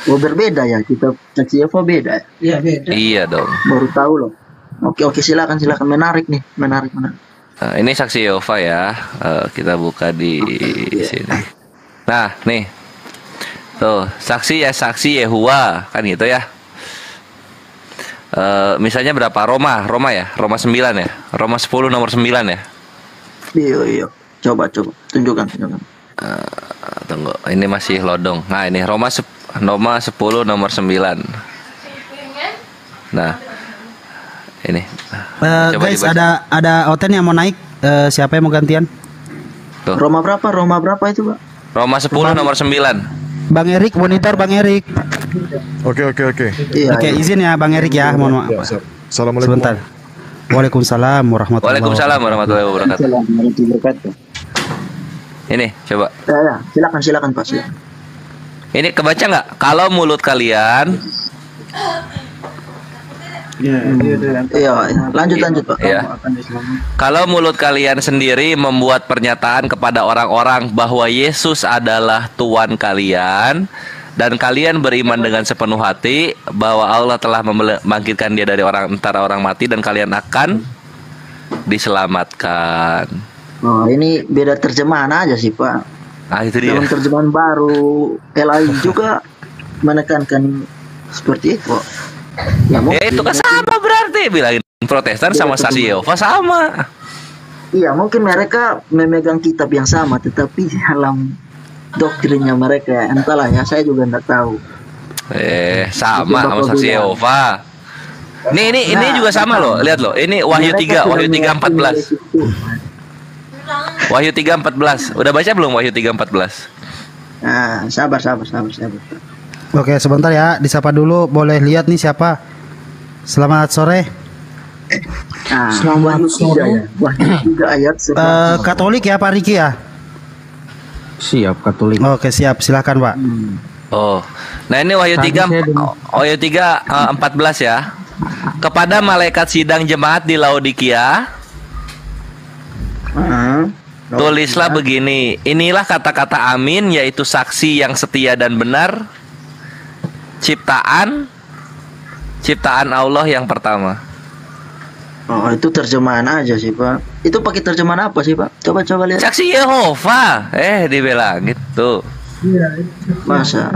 Oh, berbeda ya, kitab saksi Yehova beda. Iya, beda. Iya dong. Baru tahu loh. Oke, silakan menarik nih, menarik. Nah, ini saksi Yehova ya. Kita buka di sini. Nah, nih. Tuh, saksi Yehova kan gitu ya. Misalnya berapa? Roma ya? Roma 9 ya? Roma 10 nomor 9 ya? Iya. Coba tunjukkan. Tunggu, ini masih lodong. Nah, ini Roma 10 nomor 9. Nah, ini. Guys, dibaca. ada Oten yang mau naik. Siapa yang mau gantian? Tuh. Roma berapa itu, Pak? Roma 10 nomor 9. Bang Erik, monitor Bang Erik. Oke. Iya. Oke, izin ya Bang Erik ya, mohon maaf. Assalamualaikum. Sebentar. Waalaikumsalam warahmatullahi wabarakatuh. Ini coba. Ya, silakan Pak. Silakan. Ini kebaca nggak? Kalau mulut kalian. Iya, lanjut Pak. Ya. Kalau mulut kalian sendiri membuat pernyataan kepada orang-orang bahwa Yesus adalah Tuhan kalian, dan kalian beriman dengan sepenuh hati bahwa Allah telah membangkitkan dia dari antara orang mati, dan kalian akan diselamatkan. Oh, ini beda terjemahan aja sih, Pak. Ah, itu dia. Dalam terjemahan baru LAI juga menekankan seperti itu. Ya itu kan sama berarti, bilangin Protestan sama saksi Yehova sama. Iya, mungkin mereka memegang kitab yang sama, tetapi dalam doktrinnya mereka entahlah ya, saya juga enggak tahu. Sama saksi Yehova. Ini juga sama loh, lihat loh. Ini Wahyu 3:14. Wahyu 3:14. Udah baca belum Wahyu 3:14? Nah, sabar. Oke, sebentar ya, disapa dulu. Boleh lihat nih siapa? Selamat sore. Selamat sore. Wahyu 3 ayat 11. Katolik ya Pak Riki ya? Siap, Katolik. Oke, siap. Silakan, Pak. Oh. Nah, ini Wahyu 3:14 ya. Kepada malaikat sidang jemaat di Laodikia, tulislah begini, inilah kata-kata amin, yaitu saksi yang setia dan benar, ciptaan Allah yang pertama. Oh, itu terjemahan aja sih, Pak. Itu pakai terjemahan apa sih, Pak? Coba lihat. Saksi Yehova. Dibilang gitu. Iya, masa?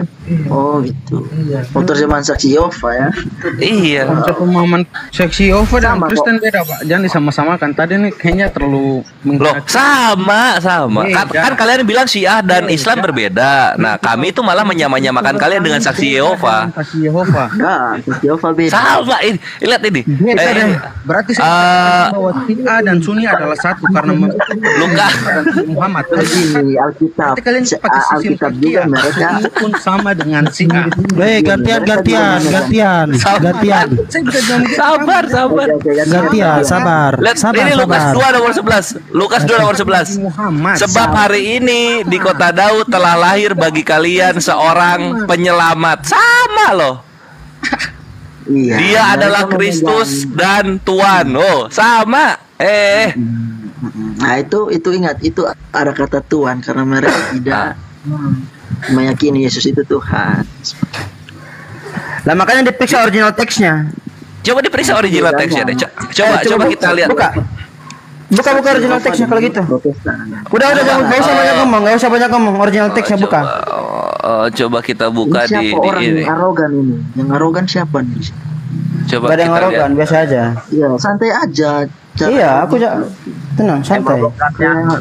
Oh gitu. Oh, terjemahan saksi Yehova ya? Iya. Konsep pemahaman saksi Yehova dan Kristen beda, Pak. Jangan disama-samakan. Tadi nih kayaknya terlalu sama. Kan kalian bilang Syiah dan Islam berbeda. Nah, kami itu malah menyamakan kalian dengan saksi Yehova. Saksi Yehova. Nah, saksi Yehova beda. Sama ini. Lihat ini. Berarti saya bahwa Syiah dan Sunni adalah satu karena Muhammad. Di Alkitab. Kalian pakai sistem juga mereka pun sama dengan Syiah. Baik, gantian. Sabar. Gantian, sabar. Ini Lukas 2 nomor 11. Lukas 2 nomor 11. Sebab hari ini di kota Daud telah lahir bagi kalian seorang penyelamat. Sama loh. Iya, dia adalah Kristus dan Tuhan. Oh, sama. Nah, itu ingat, itu ada kata Tuhan karena mereka tidak meyakini Yesus itu Tuhan. Lah makanya diperiksa original teksnya. Coba diperiksa original teksnya deh. Coba kita lihat. Buka original teksnya kalau gitu. Udah enggak usah banyak ngomong, original teksnya buka. Coba kita buka ini siapa orang ini. Yang arogan ini? Yang arogan siapa nih? Coba ada yang arogan, biasa aja. Iya, santai aja. Iya, aku tenang, santai.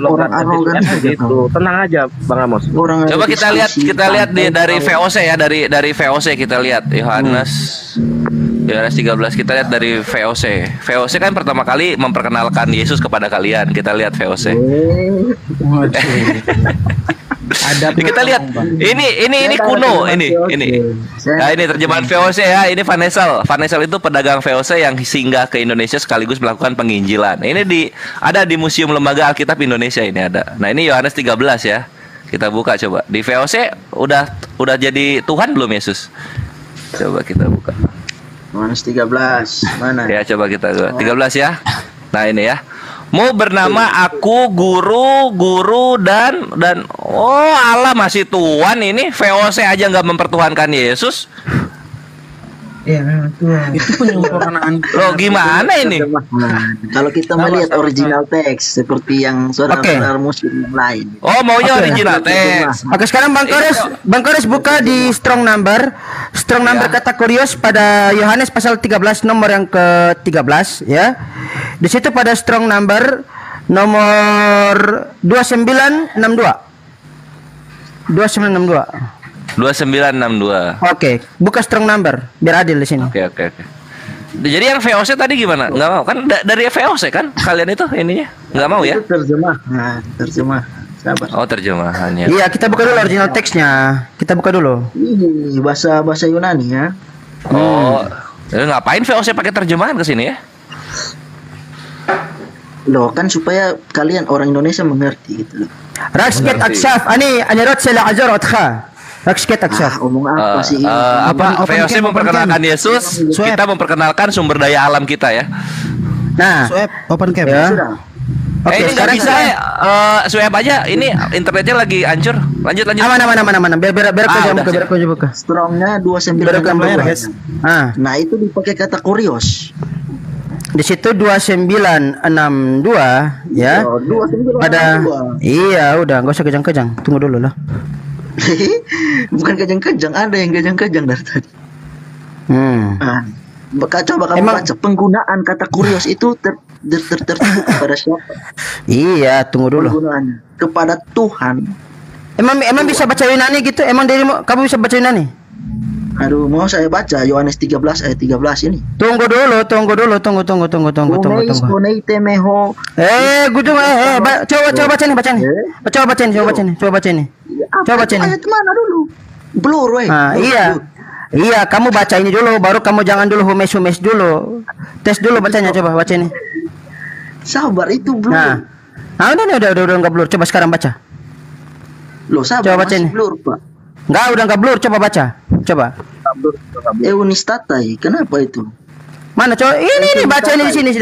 Orang arogan gitu. Tenang aja, Bang Amos. Coba kita lihat dari VOC ya, dari VOC kita lihat Yohanes 13, kita lihat dari VOC. VOC kan pertama kali memperkenalkan Yesus kepada kalian. Kita lihat VOC. Kita lihat ini kuno ini. Nah, ini terjemahan VOC ya. Ini Vanesal itu pedagang VOC yang singgah ke Indonesia sekaligus melakukan penginjilan. Ini ada di Museum Lembaga Alkitab Indonesia ini ada. Nah, ini Yohanes 13 ya. Kita buka coba. Di VOC udah jadi Tuhan belum Yesus? Coba kita buka. Yohanes 13. Mana? Ya, coba kita 13 ya. Nah, ini ya. Mau bernama aku guru dan Allah masih Tuhan ini. VOC aja nggak mempertuhankan Yesus. Iya, memang Tuhan. Itu penyempurnaan. Loh, gimana ini? Kalau kita melihat original teks seperti yang saudara-saudara muslim yang lain. Oh, maunya original teks. Oke, sekarang Bang Kores buka di Strong Number kata kurios pada Yohanes pasal 13 nomor yang ke-13 ya. Di situ pada Strong Number nomor 2962. 2962. Oke, buka Strong Number biar adil di sini. Oke. Jadi yang VOC tadi gimana? Nggak mau kan dari VOC kan kalian itu ininya? Nggak mau ya? Itu terjemah. Sabar. Oh, terjemahannya. Iya, kita buka dulu original teksnya. Kita buka dulu. Ini bahasa Yunani ya. Oh, ngapain VOC pakai terjemahan ke sini ya? Loh, kan supaya kalian orang Indonesia mengerti gitu loh. Raksket aksaf, ani rot sela ajar otha. Raksket aksaf. Omong apa sih? VOC memperkenalkan Yesus, kita memperkenalkan sumber daya alam kita ya. Nah, open cam ya. Oke, ini nggak bisa swab aja. Ini internetnya lagi hancur. Lanjut. Aman. Biar buka. Strongnya 2962 guys. Nah, itu dipakai kata kurios. Di situ 2962 ya. Pada iya, udah enggak usah kejang-kejang. Tunggu dulu lah. Bukan kejang-kejang, ada yang kejang-kejang dari tadi. Coba kamu baca penggunaan kata kurios itu tertentu kepada siapa? Iya, tunggu dulu. Penggunaannya kepada Tuhan. Emang bisa baca Yunani gitu? Emang kamu bisa baca Yunani? Aduh, mau saya baca Yohanes 13 ayat 13 ini. Tunggu dulu. Coba baca nih. Ayat mana dulu? Blur, weh. Iya, kamu baca ini dulu, baru kamu jangan dulu humes dulu. Tes dulu bacanya, coba baca ini. Sabar, itu blur. Udah enggak blur. Coba sekarang baca. Loh, sabar, coba baca ini. Blur, Pak. Udah enggak blur, coba baca. Coba. Eunistatai, kenapa itu? Mana coba? Ini baca ini di sini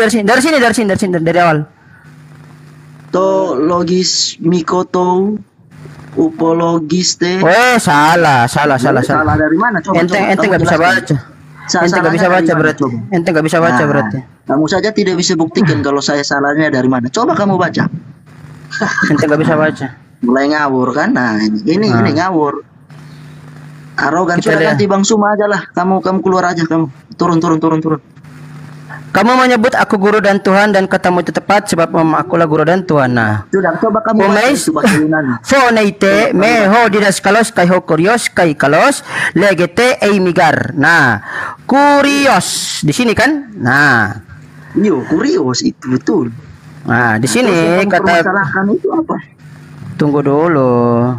dari awal. To logis mikoto upologiste. Salah. Salah dari mana? Coba. Ente enggak bisa baca. Ente enggak bisa baca berarti. Kamu saja tidak bisa buktikan kalau saya salahnya dari mana. Coba kamu baca. Ente enggak bisa baca. Mulai ngawur kan? Nah, ini ngawur. Arogan sudah ganti Bang Suma aja lah. Kamu keluar aja kamu. Turun. Kamu menyebut aku guru dan Tuhan dan katamu itu tepat sebab akulah guru dan Tuhan. Nah, sudah coba kamu Foneite meho didaskalos kai ho kurios kai kalos legete eimigar. Nah, kurios di sini kan? Nah, kurios itu betul. Nah, di sini kata itu apa? Tunggu dulu.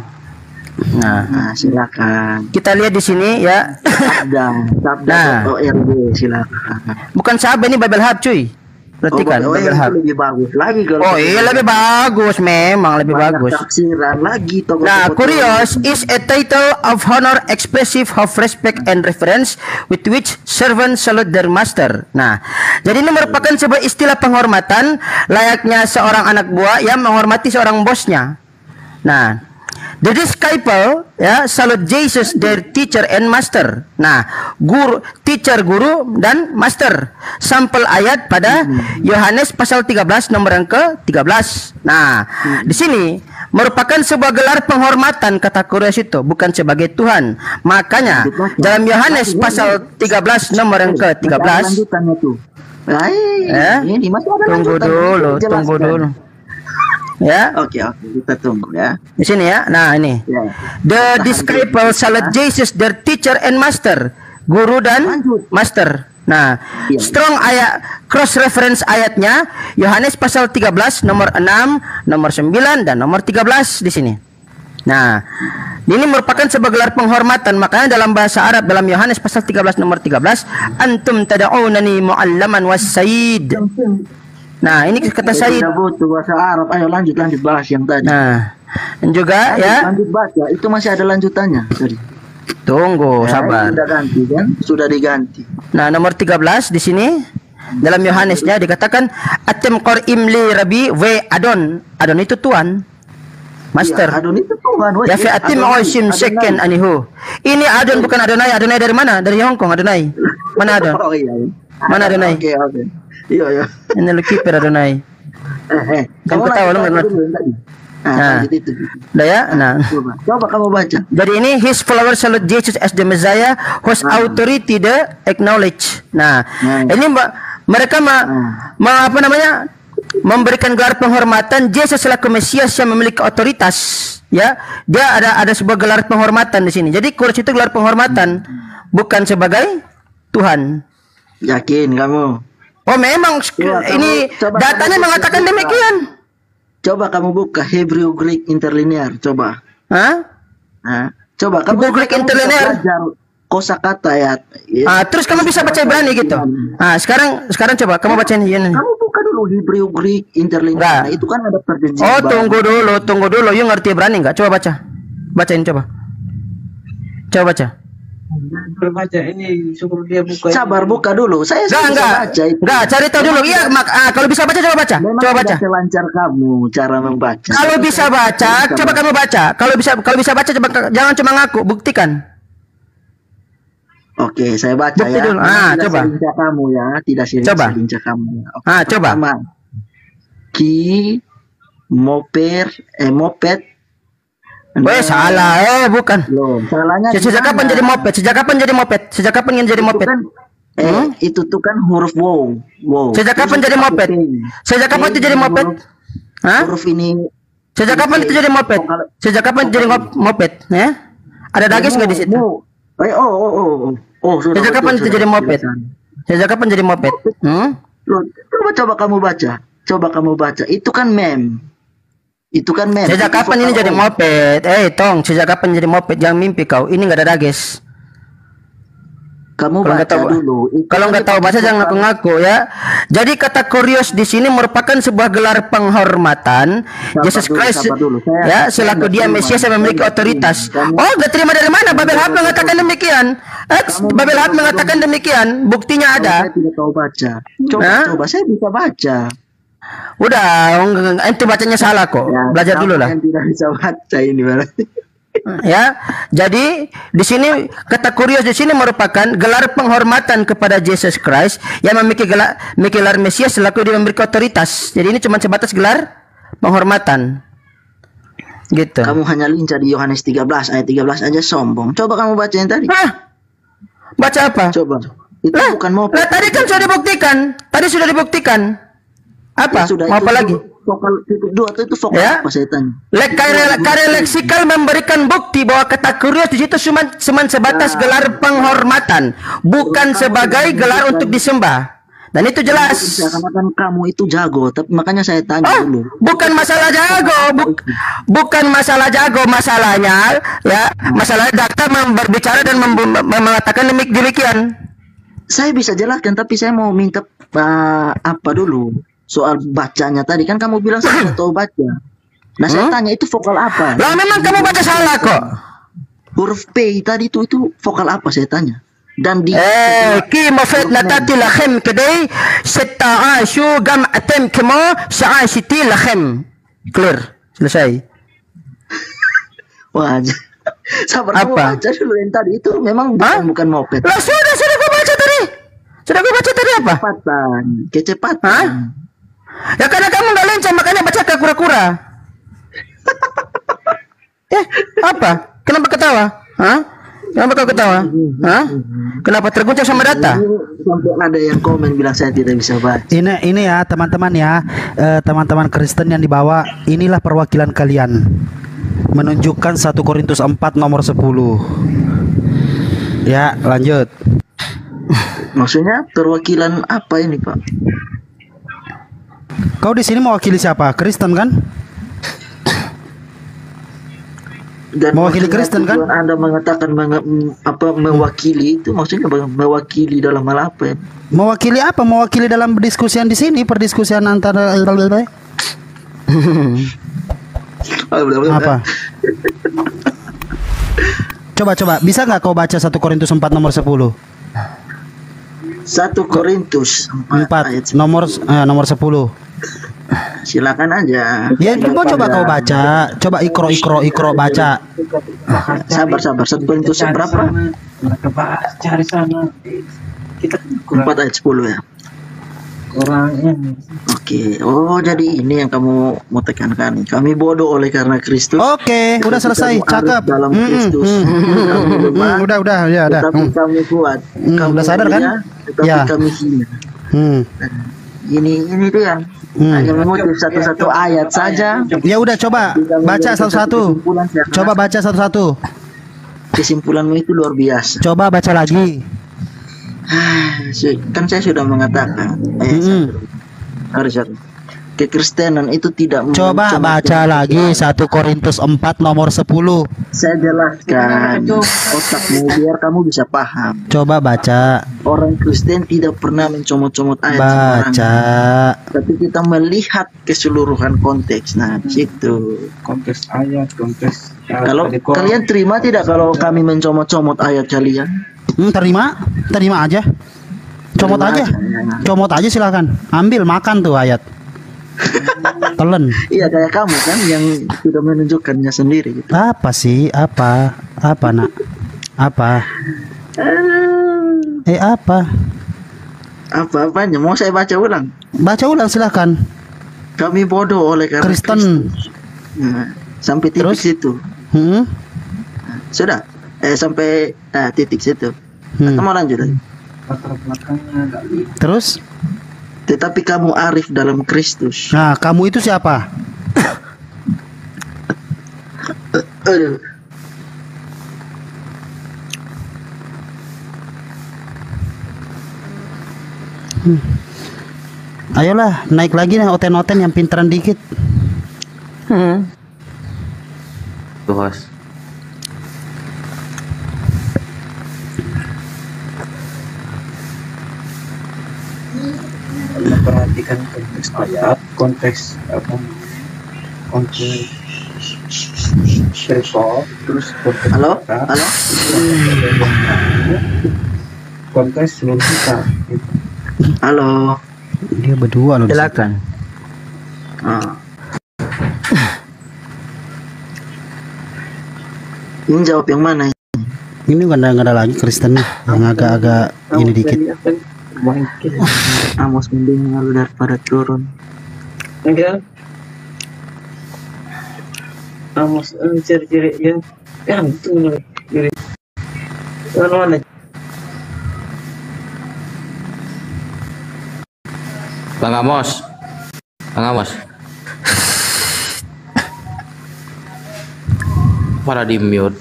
Nah, silakan. Kita lihat di sini ya. Sabda ORD, silakan. Bukan sabda, ini Bible Hub, cuy. Perhatikan Bible Hub. Lebih bagus lagi kalau. Lebih bagus, memang lebih bagus. Taksiran lagi. Nah, kurios is a title of honor expressive of respect and reverence with which servants salute their master. Nah, jadi ini merupakan sebuah istilah penghormatan layaknya seorang anak buah yang menghormati seorang bosnya. Nah, the disciple salute Jesus their teacher and master. Nah, guru dan master. Sampel ayat pada Yohanes pasal 13 nomor yang ke-13. Nah, di sini merupakan sebuah gelar penghormatan kata kurios itu, bukan sebagai Tuhan. Makanya dalam Yohanes pasal 13 nomor yang ke-13. Tunggu dulu. Ya. Oke, kita tunggu ya. Di sini ya. Nah, ini. The disciple salute Jesus their teacher and master. Guru dan master. Nah, strong ayat cross reference ayatnya Yohanes pasal 13 nomor 6, nomor 9 dan nomor 13 di sini. Nah, ini merupakan sebuah gelar penghormatan. Makanya dalam bahasa Arab dalam Yohanes pasal 13 nomor 13, antum tad'unani mu'allaman was-sayyid. Nah, ini kata Said. Tidak butuh bahasa Arab. Ayo lanjut bahas yang tadi. Nah, dan juga lanjut baca. Itu masih ada lanjutannya. Sorry. Tunggu, sabar. Sudah ganti kan? Sudah diganti. Nah, nomor 13 di sini dalam Yohanesnya dikatakan atem qor imli rabi we adon. Adon itu tuan. Master. Adon itu tuan. Ya fi atim oisim second anihu. Ini adon bukan Adonai. Adonai dari mana? Dari Hong Kong Adonai. Mana ada? Oh iya. Mana Adonai? Oke. Iya. Ini lu kiper Adonai. Kamu tahu lu tadi. Nah, gitu. Udah ya? Nah. Coba kamu baca. Jadi ini his followers salute Jesus as the Messiah whose authority they acknowledge. Nah, ini mereka apa namanya? Memberikan gelar penghormatan Yesus selaku Mesias yang memiliki otoritas, ya. Dia ada sebuah gelar penghormatan di sini. Jadi Kurus itu gelar penghormatan, bukan sebagai Tuhan. Yakin kamu? Oh, memang ini datanya mengatakan demikian. Coba kamu buka Hebrew Greek Interlinear, coba. Hah? Coba kamu Hebrew Greek Interlinear. Kosakata ya. Terus kamu bisa baca Ibrani gitu. Sekarang coba kamu bacain ini. Kamu buka dulu Hebrew Greek Interlinear. Nah, itu kan ada perjanjian. Oh, tunggu dulu. You ngerti Ibrani enggak? Coba baca. Bacain coba. Coba baca. Baca ini suruh dia buka. Sabar buka dulu. Saya enggak. Enggak, cari tahu dulu. Iya, kalau bisa baca coba baca. Coba baca. Selancar kamu cara membaca. Kalau bisa baca, coba kamu baca. Kalau bisa baca coba, jangan cuma ngaku, buktikan. Oke, saya baca bukti ya. Dulu. Coba. Lincah kamu ya, tidak lincah kamu. Ya. Coba. Ki moped. Salah. Bukan. Loh, salahnya. Sejak kapan jadi moped? Sejak kapan jadi moped? Itu tuh kan huruf wow. Sejak kapan jadi moped? Sejak kapan itu jadi moped? Huruf ini. Sejak kapan itu jadi moped? Sejak kapan jadi moped? Ya? Ada daging nggak di situ? Sejak kapan itu jadi moped? Sejak kapan jadi moped? Coba kamu baca. Itu kan mem. Sejak kapan ini jadi moped? Sejak kapan jadi moped? Jangan mimpi kau. Ini nggak ada dages. Kamu baca dulu. Kalau nggak tahu bahasa jangan ngaku-ngaku ya. Jadi kata kurios di sini merupakan sebuah gelar penghormatan Yesus Christ ya selaku dia Mesias yang memiliki otoritas. Nggak terima dari mana? Babel Hab mengatakan demikian. Babel Hab mengatakan demikian. Buktinya ada. Saya tidak tahu baca. Coba saya bisa baca. Udah, itu bacanya salah kok. Belajar dulu lah. Tidak bisa baca ini berarti. Ya, jadi di sini kata kurios di sini merupakan gelar penghormatan kepada Yesus Christ yang memiliki gelar Mesias selaku dia memiliki otoritas. Jadi ini cuma sebatas gelar penghormatan. Gitu. Kamu hanya lincah di Yohanes 13 ayat 13 aja sombong. Coba kamu baca yang tadi. Baca apa? Coba. Itu bukan moped. Tadi kan sudah dibuktikan. Apa? Mau apa lagi? Vokal titik 2 itu vokal apa saya tanya? Karya leksikal memberikan bukti bahwa kata kurios di situ cuma sebatas gelar penghormatan, bukan sebagai gelar untuk disembah. Dan itu jelas. Seakan-akan kamu itu jago, tapi makanya saya tanya dulu. Bukan masalah jago, bukan masalah jago, masalahnya ya, masalah data berbicara dan mengatakan demikian. Saya bisa jelaskan, tapi saya mau minta apa dulu? Soal bacanya tadi kan kamu bilang saya tidak tahu baca. Nah saya tanya itu vokal apa? Lah memang kamu baca salah kok. Huruf P tadi itu vokal apa saya tanya? Dan di ki mafed natati lakhem kedai setaashu gam atem kemo sa'ashiti lakhem. Clear. Selesai. Wah, sabar kamu baca dulu yang tadi itu memang bukan moped. Lah sudah gua baca tadi. Sudah gua baca tadi apa? Kecepatan. Ya karena kamu nggak lincah makanya baca ke kura-kura. Apa? Kenapa ketawa? Kenapa kau ketawa? Kenapa terguncang sama data? Sampai ada yang komen bilang saya tidak bisa baca. Ini ya teman-teman ya, teman-teman Kristen yang dibawa, inilah perwakilan kalian. Menunjukkan 1 Korintus 4 nomor 10. Ya, lanjut. Maksudnya perwakilan apa ini, Pak? Kau di sini mewakili siapa? Kristen kan? Dan mewakili Kristen kan? Anda mengatakan mewakili itu maksudnya mewakili dalam hal apa ya? Mewakili apa? Mewakili dalam perdiskusian di sini, perdiskusian antara apa? Coba bisa nggak kau baca 1 Korintus 4 nomor 10? 1 Korintus 4 nomor 10. Silakan aja. Ya coba kau baca. Coba ikro baca. Sabar. 1 Korintus berapa? Cari sana. kita kurang 4 ayat 10 ya. kurangnya. Oke. Oh, jadi ini yang kamu mau tekankan. Kami bodoh oleh karena Kristus. Oke, udah selesai. Cakep. Dalam Kristus. Kami lemah, Udah, ya udah. tetapi kami kuat. Kamu Udah sadar kan? mulia, tetapi Ya. kami hina. Ini dia. Hanya mengutip satu-satu ayat saja. Ya udah, coba baca satu-satu. Coba baca satu-satu. Kesimpulanmu itu luar biasa. Coba baca lagi. Kan saya sudah mengatakan. Harus. Kekristenan itu tidak Coba baca lagi 1 Korintus 4 nomor 10. Saya jelaskan otakmu biar kamu bisa paham. Coba baca. Orang Kristen tidak pernah mencomot-comot ayat Baca. sembarangan. Tapi kita melihat keseluruhan konteks. Nah, di situ. Konteks ayat, konteks. Kalau kalian terima tidak kalau kami mencomot-comot ayat kalian? Terima aja. Comot aja. Comot aja silakan. Ambil makan tuh ayat. Telan. Iya, kayak kamu kan yang sudah menunjukkannya sendiri gitu. Apa sih? Apa nak? Apa? Apa? Apa-apanya? Mau saya baca ulang? Baca ulang silakan. Kami bodoh oleh karena Kristen. Nah, sampai titik situ. Sudah. Sampai titik situ. Kita mau lanjut lagi. Terus? Tetapi kamu arif dalam Kristus. Nah, kamu itu siapa? Aduh. Ayolah, naik lagi nih oten-oten yang pinteran dikit. Bos. Perhatikan konteks ayat, konteks konteks spiritual, terus konteks halo, konteks seluruh kita. Halo. Dia berdua loh. Silakan. Ini jawab yang mana? Ini nggak ada lagi Kristen nih, yang agak-agak ini dikit. Amos mending lalu daripada turun. Enggak. Amos ciri-ciri yang itu ciri. Mana? Bang Amos. Malah di mute.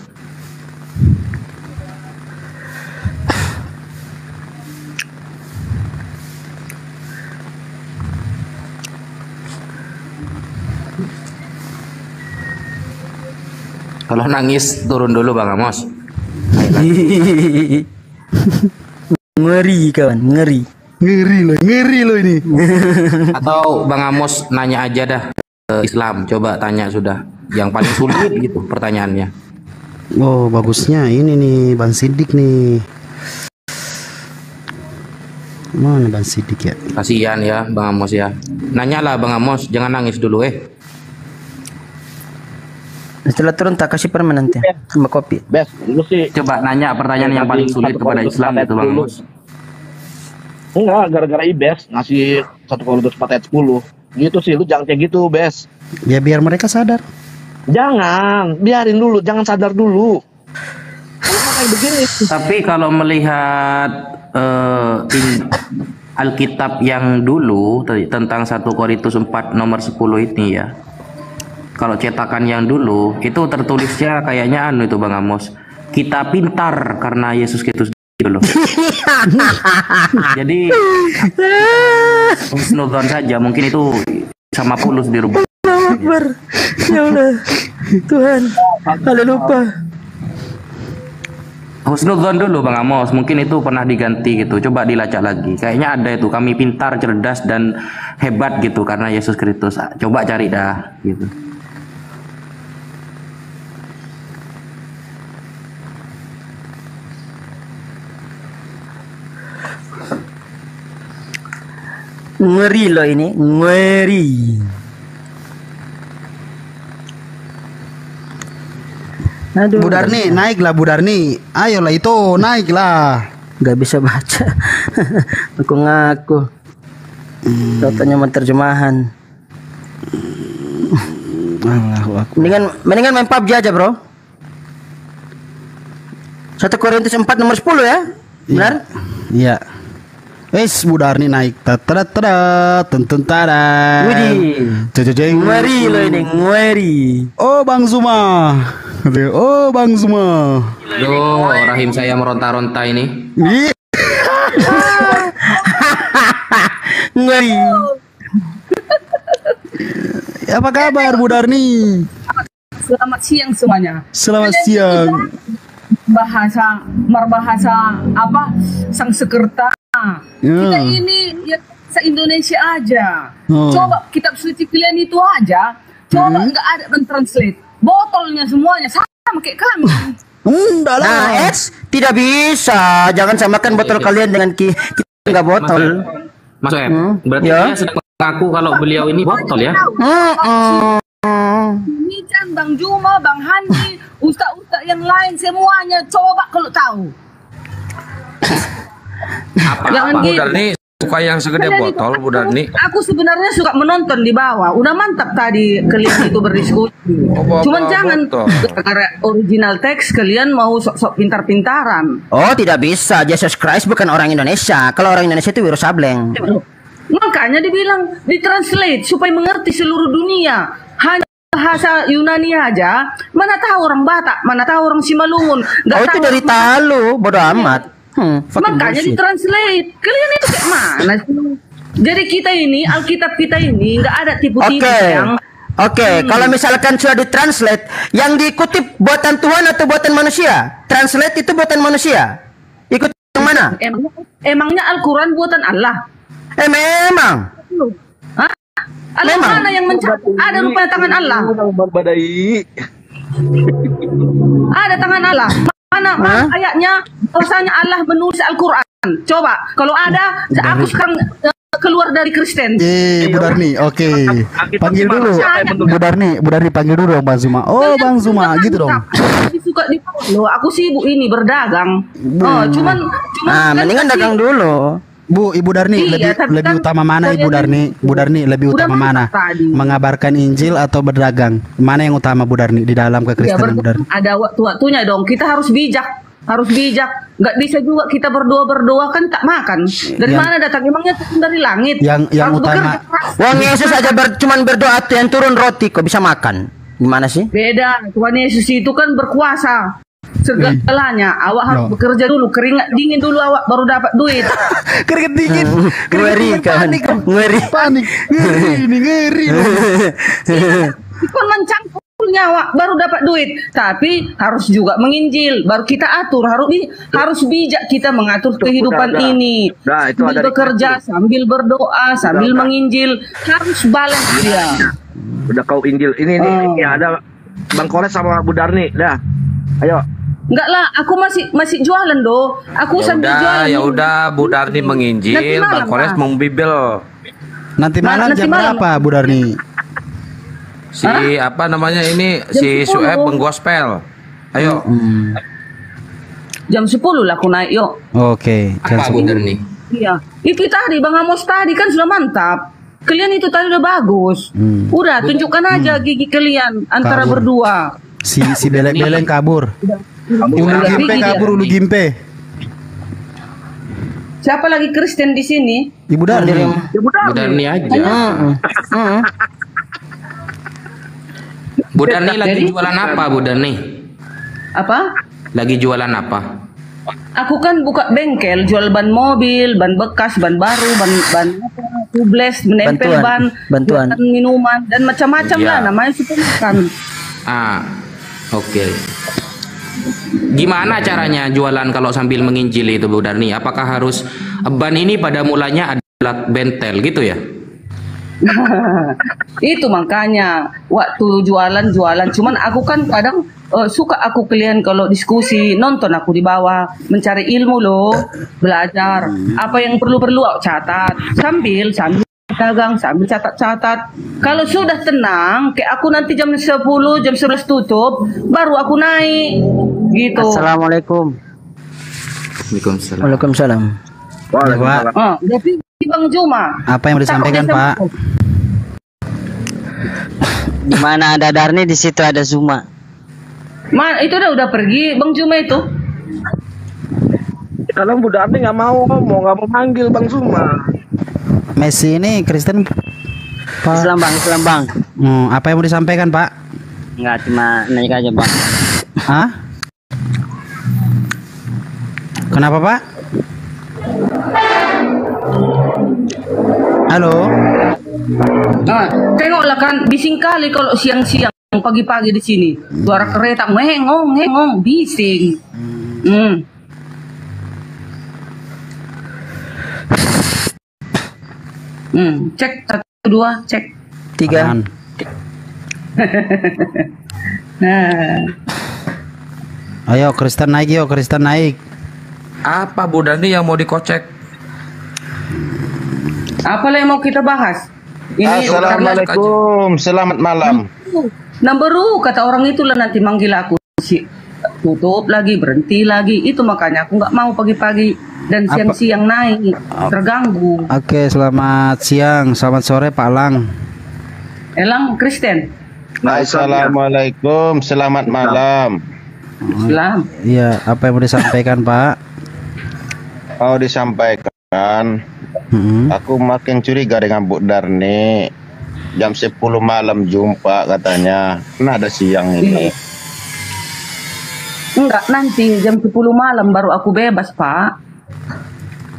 Kalau nangis turun dulu Bang Amos. Ngeri kawan, ngeri. Ngeri loh ini. Atau Bang Amos nanya aja dah ke Islam, coba tanya sudah. Yang paling sulit gitu pertanyaannya. Oh, bagusnya ini nih Bang Sidik nih. Mana Bang Sidik ya? Kasihan ya Bang Amos ya. Nanyalah Bang Amos, jangan nangis dulu Setelah turun tak kasih permen nanti sama kopi. Lu sih coba nanya pertanyaan yang paling sulit kepada Islam itu Bang Amos. Enggak, gara-gara IBES ngasih 1 Korintus 4 ayat 10. Gitu sih, lu jangan kayak gitu, Bes. Ya biar mereka sadar. Jangan, biarin dulu, jangan sadar dulu. Kayak begini. Tapi kalau melihat Alkitab yang dulu tentang 1 Korintus 4 nomor 10 ini ya. Kalau cetakan yang dulu itu tertulisnya kayaknya itu Bang Amos. Kita pintar karena Yesus Kristus gitu loh. Jadi husnudzon saja, mungkin itu sama Paulus dirubah. Akbar. Ya Allah. Tuhan. Kalau lupa. Husnudzon dulu Bang Amos, mungkin itu pernah diganti gitu. Coba dilacak lagi. Kayaknya ada itu, kami pintar, cerdas dan hebat gitu karena Yesus Kristus. Coba cari dah gitu. Ngeri loh ini, ngeri. Aduh. Bu Darni, naiklah Bu Darni. Ayolah itu, naiklah. Gak bisa baca. Aku ngaku. Katanya menerjemahan. Mendingan main PUBG aja, bro. 1 Korintus 4 nomor 10 ya. Benar? Iya. Bu Darni naik. Tentara. Widih. Ngeri lo ini, ngeri. Oh Bang Zuma. Oh Bang Zuma. Aduh, rahim saya meronta-ronta ini. Ngeri. Apa kabar Bu Darni? Selamat siang semuanya. Selamat siang. Berbahasa apa? Sangsekerta. Kita ini ya se-Indonesia aja. Coba kitab suci kalian itu aja. Coba nggak ada mentranslate. Botolnya semuanya sama kayak kami. Nah, tidak bisa. Jangan samakan botol kalian dengan kita nggak botol. Mas Web, berarti dia sedang mengaku kalau beliau ini botol ya? Ini kan Bang Juma, Bang Handi, ustaz-ustaz yang lain semuanya coba kalau tahu. Jangan Bu gitu. Darni suka yang segede botol, Bu Darni. Aku sebenarnya suka menonton di bawah. Udah mantap tadi kalian itu berdiskusi. Cuman jangan karena original teks kalian mau sok-sok pintar-pintaran. Oh, tidak bisa. Jesus Christ bukan orang Indonesia. Kalau orang Indonesia itu Wiro Sableng. Makanya dibilang ditranslate supaya mengerti seluruh dunia. Hanya bahasa Yunani aja. Mana tahu orang Batak, mana tahu orang Simalungun. Oh, itu dari Talu, bodoh amat. Makanya ditranslate. Kalian itu kayak mana sih? Jadi kita ini, Alkitab kita ini nggak ada tipu-tipu yang. Oke, kalau misalkan sudah ditranslate, yang diikutip buatan Tuhan atau buatan manusia? Translate itu buatan manusia. Ikut yang mana? Emangnya Al-Quran buatan Allah? Memang. Hah? Allah mana yang mencatat? Ada rupanya tangan Allah. Ada tangan Allah. Mana ayatnya bahwasanya Allah menulis Al-Quran? Coba, kalau ada, aku sekarang keluar dari Kristen. Bu Darni, oke. Panggil dulu. Bu Darni panggil dulu dong Bang Zuma. Oh Bang Zuma, gitu dong. Suka di loh, aku sibuk ini berdagang. Oh, cuman mendingan dagang dulu. Bu, Ibu Darni lebih utama mana Ibu Darni? Bu Darni lebih utama mana? Mengabarkan Injil atau berdagang? Mana yang utama Bu Darni di dalam kekristenan Bu Darni? Ada waktu-waktunya dong. Kita harus bijak. Nggak bisa juga kita berdoa kan tak makan. Dari mana datang? Emangnya turun dari langit? Yang utama. Wong Yesus aja cuman berdoa yang turun roti kok bisa makan. Gimana sih? Beda. Tuhan Yesus itu kan berkuasa. Segalanya awak harus bekerja dulu, keringat dingin dulu awak baru dapat duit. Keringat dingin, ngeri. Panik, ngeri. Ikon mencangkul nyawa baru dapat duit, tapi harus juga menginjil, baru kita atur, harus bijak kita mengatur kehidupan ini. Sambil bekerja, sambil berdoa, sambil menginjil, harus balance dia. Udah kau injil ini ada Bang Kores sama Bu Darni, dah. Ayo. Enggak lah, aku masih jualan doh. Aku sambil jualan. Ya udah, Bu Darni menginjil, Bang Kores membibel. Nanti malam jam berapa Bu Darni? Si apa namanya ini si Sueb menggospel. Ayo. Jam 10 lah aku naik yuk. Oke. Apa Bu Darni? Iya. Itu tadi Bang Amos tadi kan sudah mantap. Kalian itu tadi udah bagus. Udah tunjukkan aja gigi kalian antara berdua. Si beleng-beleng kabur. Ulu Gimpe. Siapa lagi Kristen di sini? Ibu Darni. Bu Darni aja. Bu Darni lagi jualan apa, Bu Darni? Apa? Lagi jualan apa? Aku kan buka bengkel, jual ban mobil, ban bekas, ban baru, ban tubles, menempel bantuan minuman dan macam-macam lah namanya super makan. Oke. Gimana caranya jualan kalau sambil menginjil itu Bu Darni? Apakah harus ban ini pada mulanya adalah bentel gitu ya? Itu makanya waktu jualan cuman aku kan kadang suka aku kalian kalau diskusi nonton aku di bawah mencari ilmu loh, belajar apa yang perlu catat sambil dagang sambil catat. Kalau sudah tenang kayak aku nanti jam 10 jam 11 tutup baru aku naik gitu. Assalamualaikum. Waalaikumsalam. Waalaikumsalam. Pak, Oh, jadi Bang Juma. apa yang mau disampaikan, Pak? Di mana ada Darni di situ ada Zuma. Itu udah pergi Bang Juma itu. Kalau Bu Darni nggak mau ngomong, nggak mau manggil Bang Zuma. Messi ini Kristen, Pak. Islam Bang. Apa yang mau disampaikan, Pak? Enggak, cuma naik aja Bang. Hah? Kenapa, Pak? Halo? Nah, tengoklah kan bising kali kalau siang-siang pagi-pagi di sini. Suara kereta ngengong bising. Cek 1 2 cek 3. Nah. Ayo Kristen naik, yuk Kristen naik. Apa Bu Dani yang mau dikocek? Apa yang mau kita bahas? Ini Assalamualaikum, selamat malam. Nah baru kata orang itulah nanti manggil aku tutup lagi, berhenti lagi. Itu makanya aku nggak mau pagi-pagi dan siang-siang naik, terganggu. Oke, selamat siang, selamat sore Pak Lang. Elang Kristen. Assalamualaikum, selamat malam. Islam. Iya, apa yang mau disampaikan Pak? Mau disampaikan, aku makin curiga dengan Bu Darni. Jam 10 malam jumpa katanya. Nah ada siang ini. Enggak, nanti jam 10 malam baru aku bebas, Pak.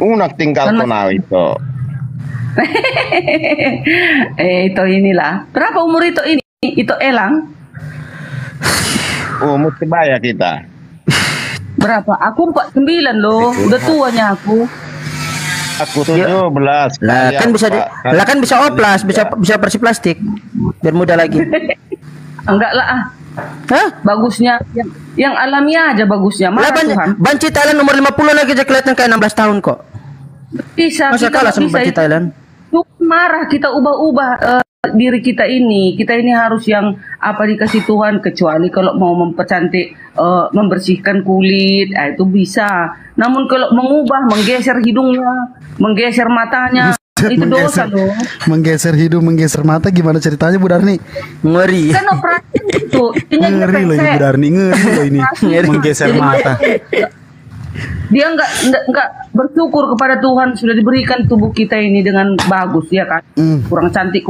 Nak tinggal kenal itu. Itu inilah. Berapa umur itu ini? Itu Elang? Umur sebaya kita. Berapa? Aku 49 loh. Udah tuanya aku. Aku 17. Lah kan bisa kan bisa oplas, bisa bersih plastik. Biar mudah lagi. Enggak lah ah. Hah? Bagusnya yang alamiah aja bagusnya. Banci Thailand nomor 50 lagi aja kelihatan kayak 16 tahun kok. Bisa. Masa kalah sama Banci Thailand? Marah kita ubah-ubah diri kita ini harus yang apa dikasih Tuhan, kecuali kalau mau mempercantik, membersihkan kulit, itu bisa. Namun kalau mengubah, menggeser hidungnya, menggeser matanya, itu dosa loh. Menggeser hidung, menggeser mata, gimana ceritanya Bu Darni? Ngeri. Kan operasi itu. Ngeri loh ini Bu Darni, ngeri loh ini. Menggeser mata. Dia nggak bersyukur kepada Tuhan sudah diberikan tubuh kita ini dengan bagus ya kan. Kurang cantik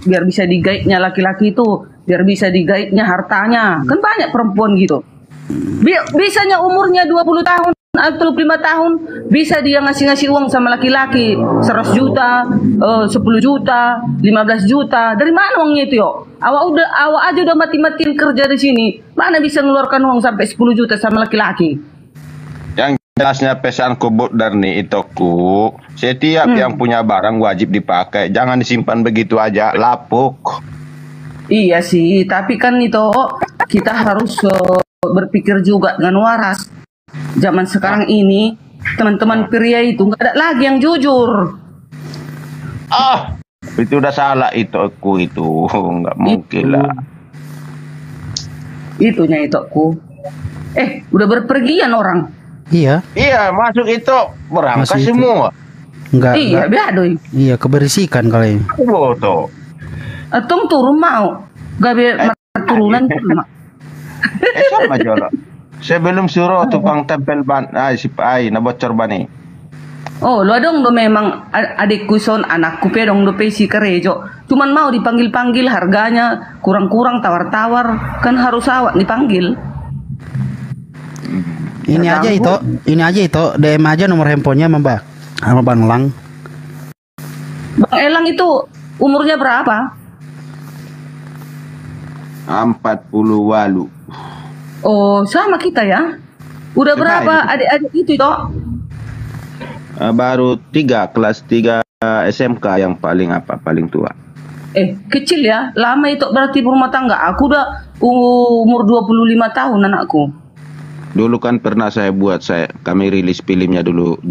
biar bisa digaitnya laki-laki itu, biar bisa digaitnya hartanya. Kan banyak perempuan gitu. Bisanya umurnya 20 tahun atau 5 tahun bisa dia ngasih uang sama laki-laki 100 juta, 10 juta, 15 juta. Dari mana uangnya itu yo? Awak aja udah mati-matian kerja di sini. Mana bisa ngeluarkan uang sampai 10 juta sama laki-laki? Yang jelasnya pesanku Bu Darni itu setiap yang punya barang wajib dipakai, jangan disimpan begitu aja lapuk. Iya sih, tapi kan itu kita harus berpikir juga dengan waras. Zaman sekarang ini teman-teman pria itu nggak ada lagi yang jujur. Itu udah salah itu nggak mungkin lah. Itunya itu udah berpergian orang. Iya, masuk itu berangkat semua. Enggak. Iya, biadoy. Iya, keberisikan kali. Betul. Atong turun mau. Gabe turunan cuma. Sama jalan. Sebelum suruh tukang tempel ban, na bocor bani. Oh, lo dong do memang adikku son anakku pe dong do pesi kerejo. Cuman mau dipanggil-panggil harganya kurang-kurang tawar-tawar, kan harus awak dipanggil. Ini aja itu DM aja nomor handphonenya sama Bang Elang. Bang Elang itu umurnya berapa? 40 walu. Oh, sama kita ya. Udah berapa adik-adik itu toh? Baru 3 kelas 3 SMK yang paling tua. Kecil ya. Lama itu berarti berumah tangga. Aku udah umur 25 tahun anakku. Dulu kan pernah kami rilis filmnya dulu